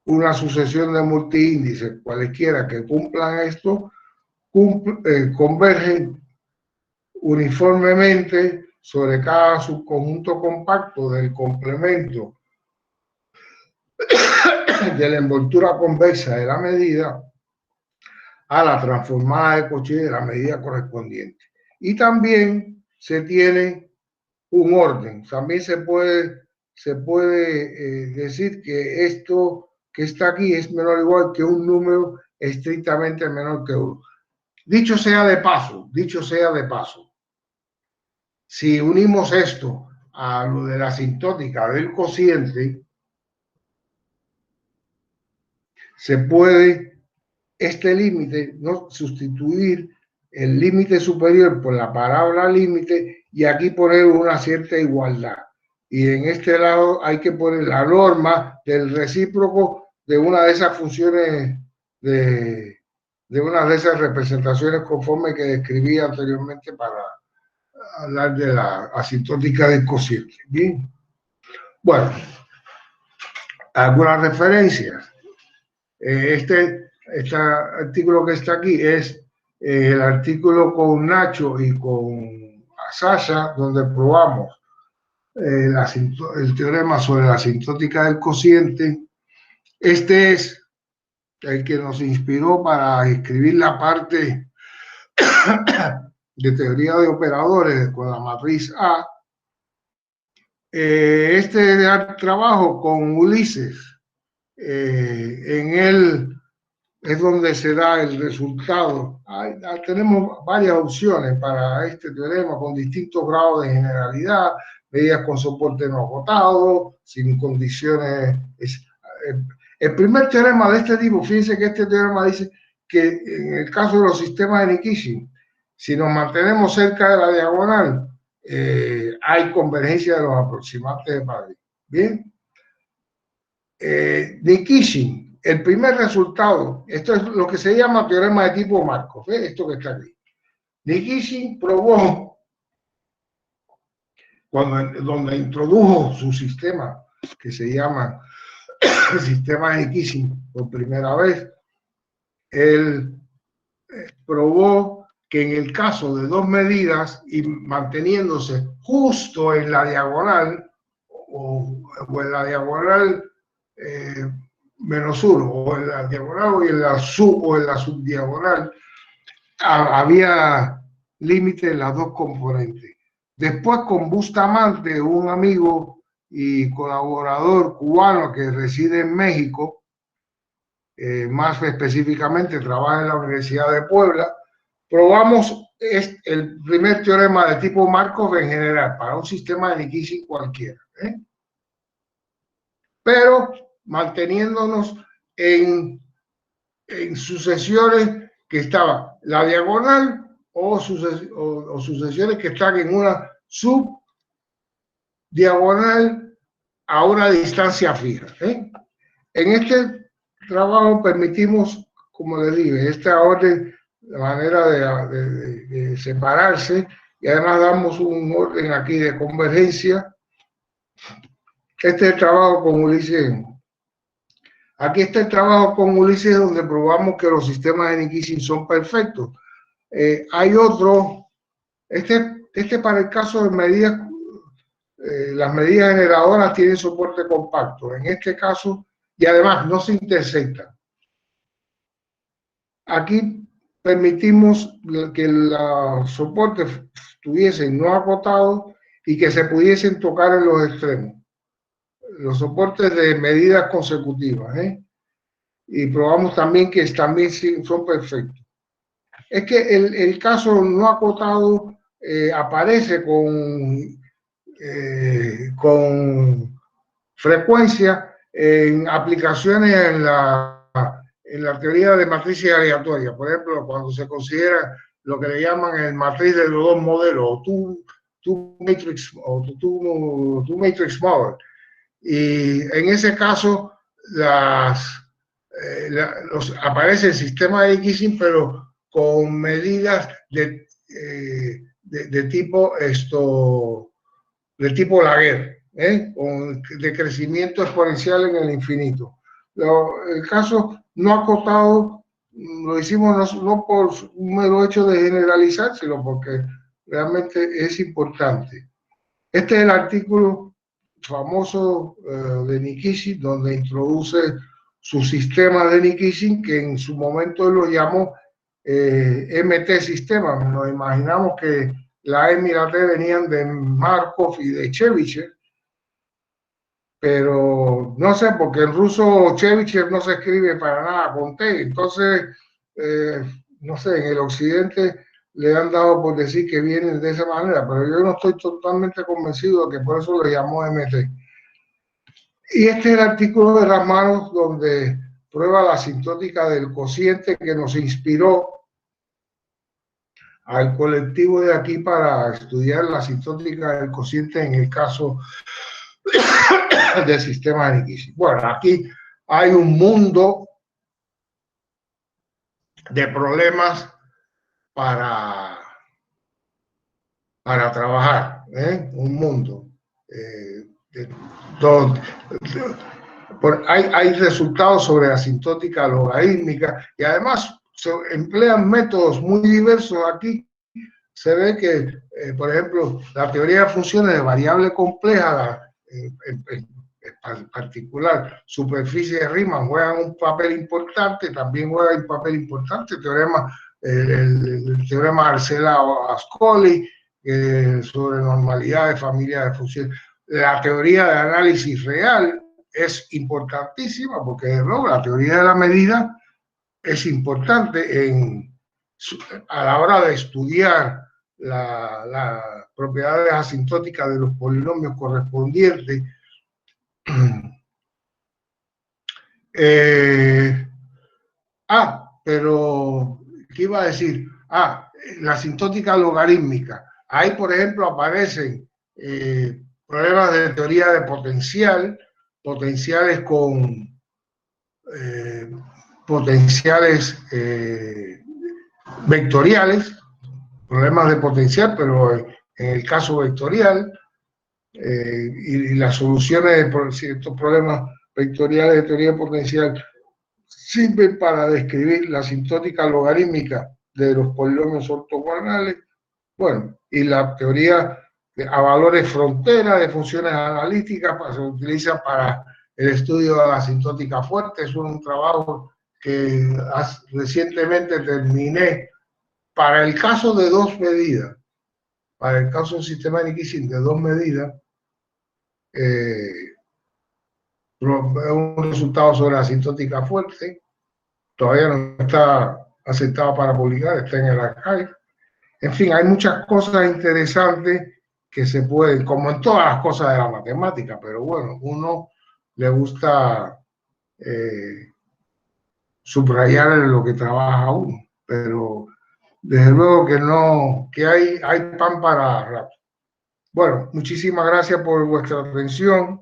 [SPEAKER 1] una sucesión de multiíndices cualesquiera que cumplan esto, convergen uniformemente sobre cada subconjunto compacto del complemento de la envoltura convexa de la medida a la transformada de Cauchy de la medida correspondiente. Y también se tiene un orden. También se puede decir que esto que está aquí es menor o igual que un número estrictamente menor que 1. Dicho sea de paso, si unimos esto a lo de la asintótica del cociente, se puede este límite no sustituir el límite superior por la palabra límite y aquí poner una cierta igualdad. Y en este lado hay que poner la norma del recíproco de una de esas funciones de una de esas representaciones conforme que describí anteriormente para hablar de la asintótica del cociente. Bien. Bueno, algunas referencias. Este artículo que está aquí es el artículo con Nacho y con Sasha, donde probamos el teorema sobre la asintótica del cociente. Este es el que nos inspiró para escribir la parte de teoría de operadores con la matriz A. Este trabajo con Ulises, en él es donde se da el resultado. Tenemos varias opciones para este teorema con distintos grados de generalidad, medidas con soporte no agotado, sin condiciones. El primer teorema de este tipo, fíjense que este teorema dice que en el caso de los sistemas de Nikishin, si nos mantenemos cerca de la diagonal, hay convergencia de los aproximantes de Pareto. Bien. Nikishin, el primer resultado, esto es lo que se llama teorema de tipo Markov, esto que está aquí. Nikishin probó, donde introdujo su sistema, que se llama el sistema de Nikishin por primera vez, él probó que en el caso de dos medidas y manteniéndose justo en la diagonal o en la diagonal menos 1 o en la diagonal o en la subdiagonal, había límite en las dos componentes. Después, con Bustamante, un amigo y colaborador cubano que reside en México, más específicamente trabaja en la Universidad de Puebla, probamos el primer teorema de tipo Markov en general para un sistema de Nikishin cualquiera, pero manteniéndonos en sucesiones que estaban la diagonal o sucesiones que están en una subdiagonal a una distancia fija. En este trabajo permitimos, como les dije, esta orden, la manera de separarse, y además damos un orden aquí de convergencia. Este es el trabajo con Ulises. Aquí está el trabajo con Ulises, donde probamos que los sistemas de Nikishin son perfectos. Hay otro, este para el caso de medidas, las medidas generadoras tienen soporte compacto. En este caso, y además no se intersectan. Aquí permitimos que los soportes estuviesen no acotados y que se pudiesen tocar en los extremos. Los soportes de medidas consecutivas, y probamos también que también son perfectos. Es que el caso no acotado aparece con frecuencia en aplicaciones en la teoría de matrices aleatorias. Por ejemplo, cuando se considera lo que le llaman el matriz de los dos modelos, o two matrix model. Y en ese caso aparece el sistema de Nikishin, pero con medidas de tipo Laguerre, con decrecimiento exponencial en el infinito. El caso no acotado lo hicimos no por un mero hecho de generalizar, sino porque realmente es importante. Este es el artículo famoso de Nikishin, donde introduce su sistema de Nikishin, que en su momento él lo llamó MT sistema. Nos imaginamos que la M y la T venían de Markov y de Chebyshev, pero no sé, porque en ruso Chebyshev no se escribe para nada con T, entonces, no sé, en el occidente le han dado por decir que vienen de esa manera, pero yo no estoy totalmente convencido de que por eso le llamó MT. Y este es el artículo de Rachmaninoff donde prueba la asintótica del cociente que nos inspiró al colectivo de aquí para estudiar la asintótica del cociente en el caso del sistema de Nikishin. Bueno, aquí hay un mundo de problemas para trabajar, un mundo donde hay resultados sobre asintótica logarítmica y además se emplean métodos muy diversos aquí. Se ve que, por ejemplo, la teoría de funciones de variable compleja, en particular, superficie de Riemann juegan un papel importante, también juega un papel importante el teorema Arcela-Ascoli sobre normalidad de familia de funciones. La teoría de análisis real es importantísima porque, de nuevo, la teoría de la medida es importante a la hora de estudiar las propiedades asintóticas de los polinomios correspondientes. Pero, ¿qué iba a decir? La asintótica logarítmica. Ahí, por ejemplo, aparecen problemas de teoría de potenciales con potenciales vectoriales, problemas de potencial, pero en el caso vectorial, y las soluciones de ciertos problemas vectoriales de teoría potencial sirven para describir la asintótica logarítmica de los polinomios ortogonales. Bueno, y la teoría a valores frontera de funciones analíticas se utiliza para el estudio de la asintótica fuerte. Es un trabajo que recientemente terminé para el caso de dos medidas, para el caso de un sistema de Nikishin de dos medidas, un resultado sobre la asintótica fuerte. Todavía no está aceptado para publicar, está en el archive. En fin, hay muchas cosas interesantes que se pueden, como en todas las cosas de la matemática, pero bueno, uno le gusta subrayar en lo que trabaja uno, pero desde luego que no, que hay pan para rato. Bueno, muchísimas gracias por vuestra atención.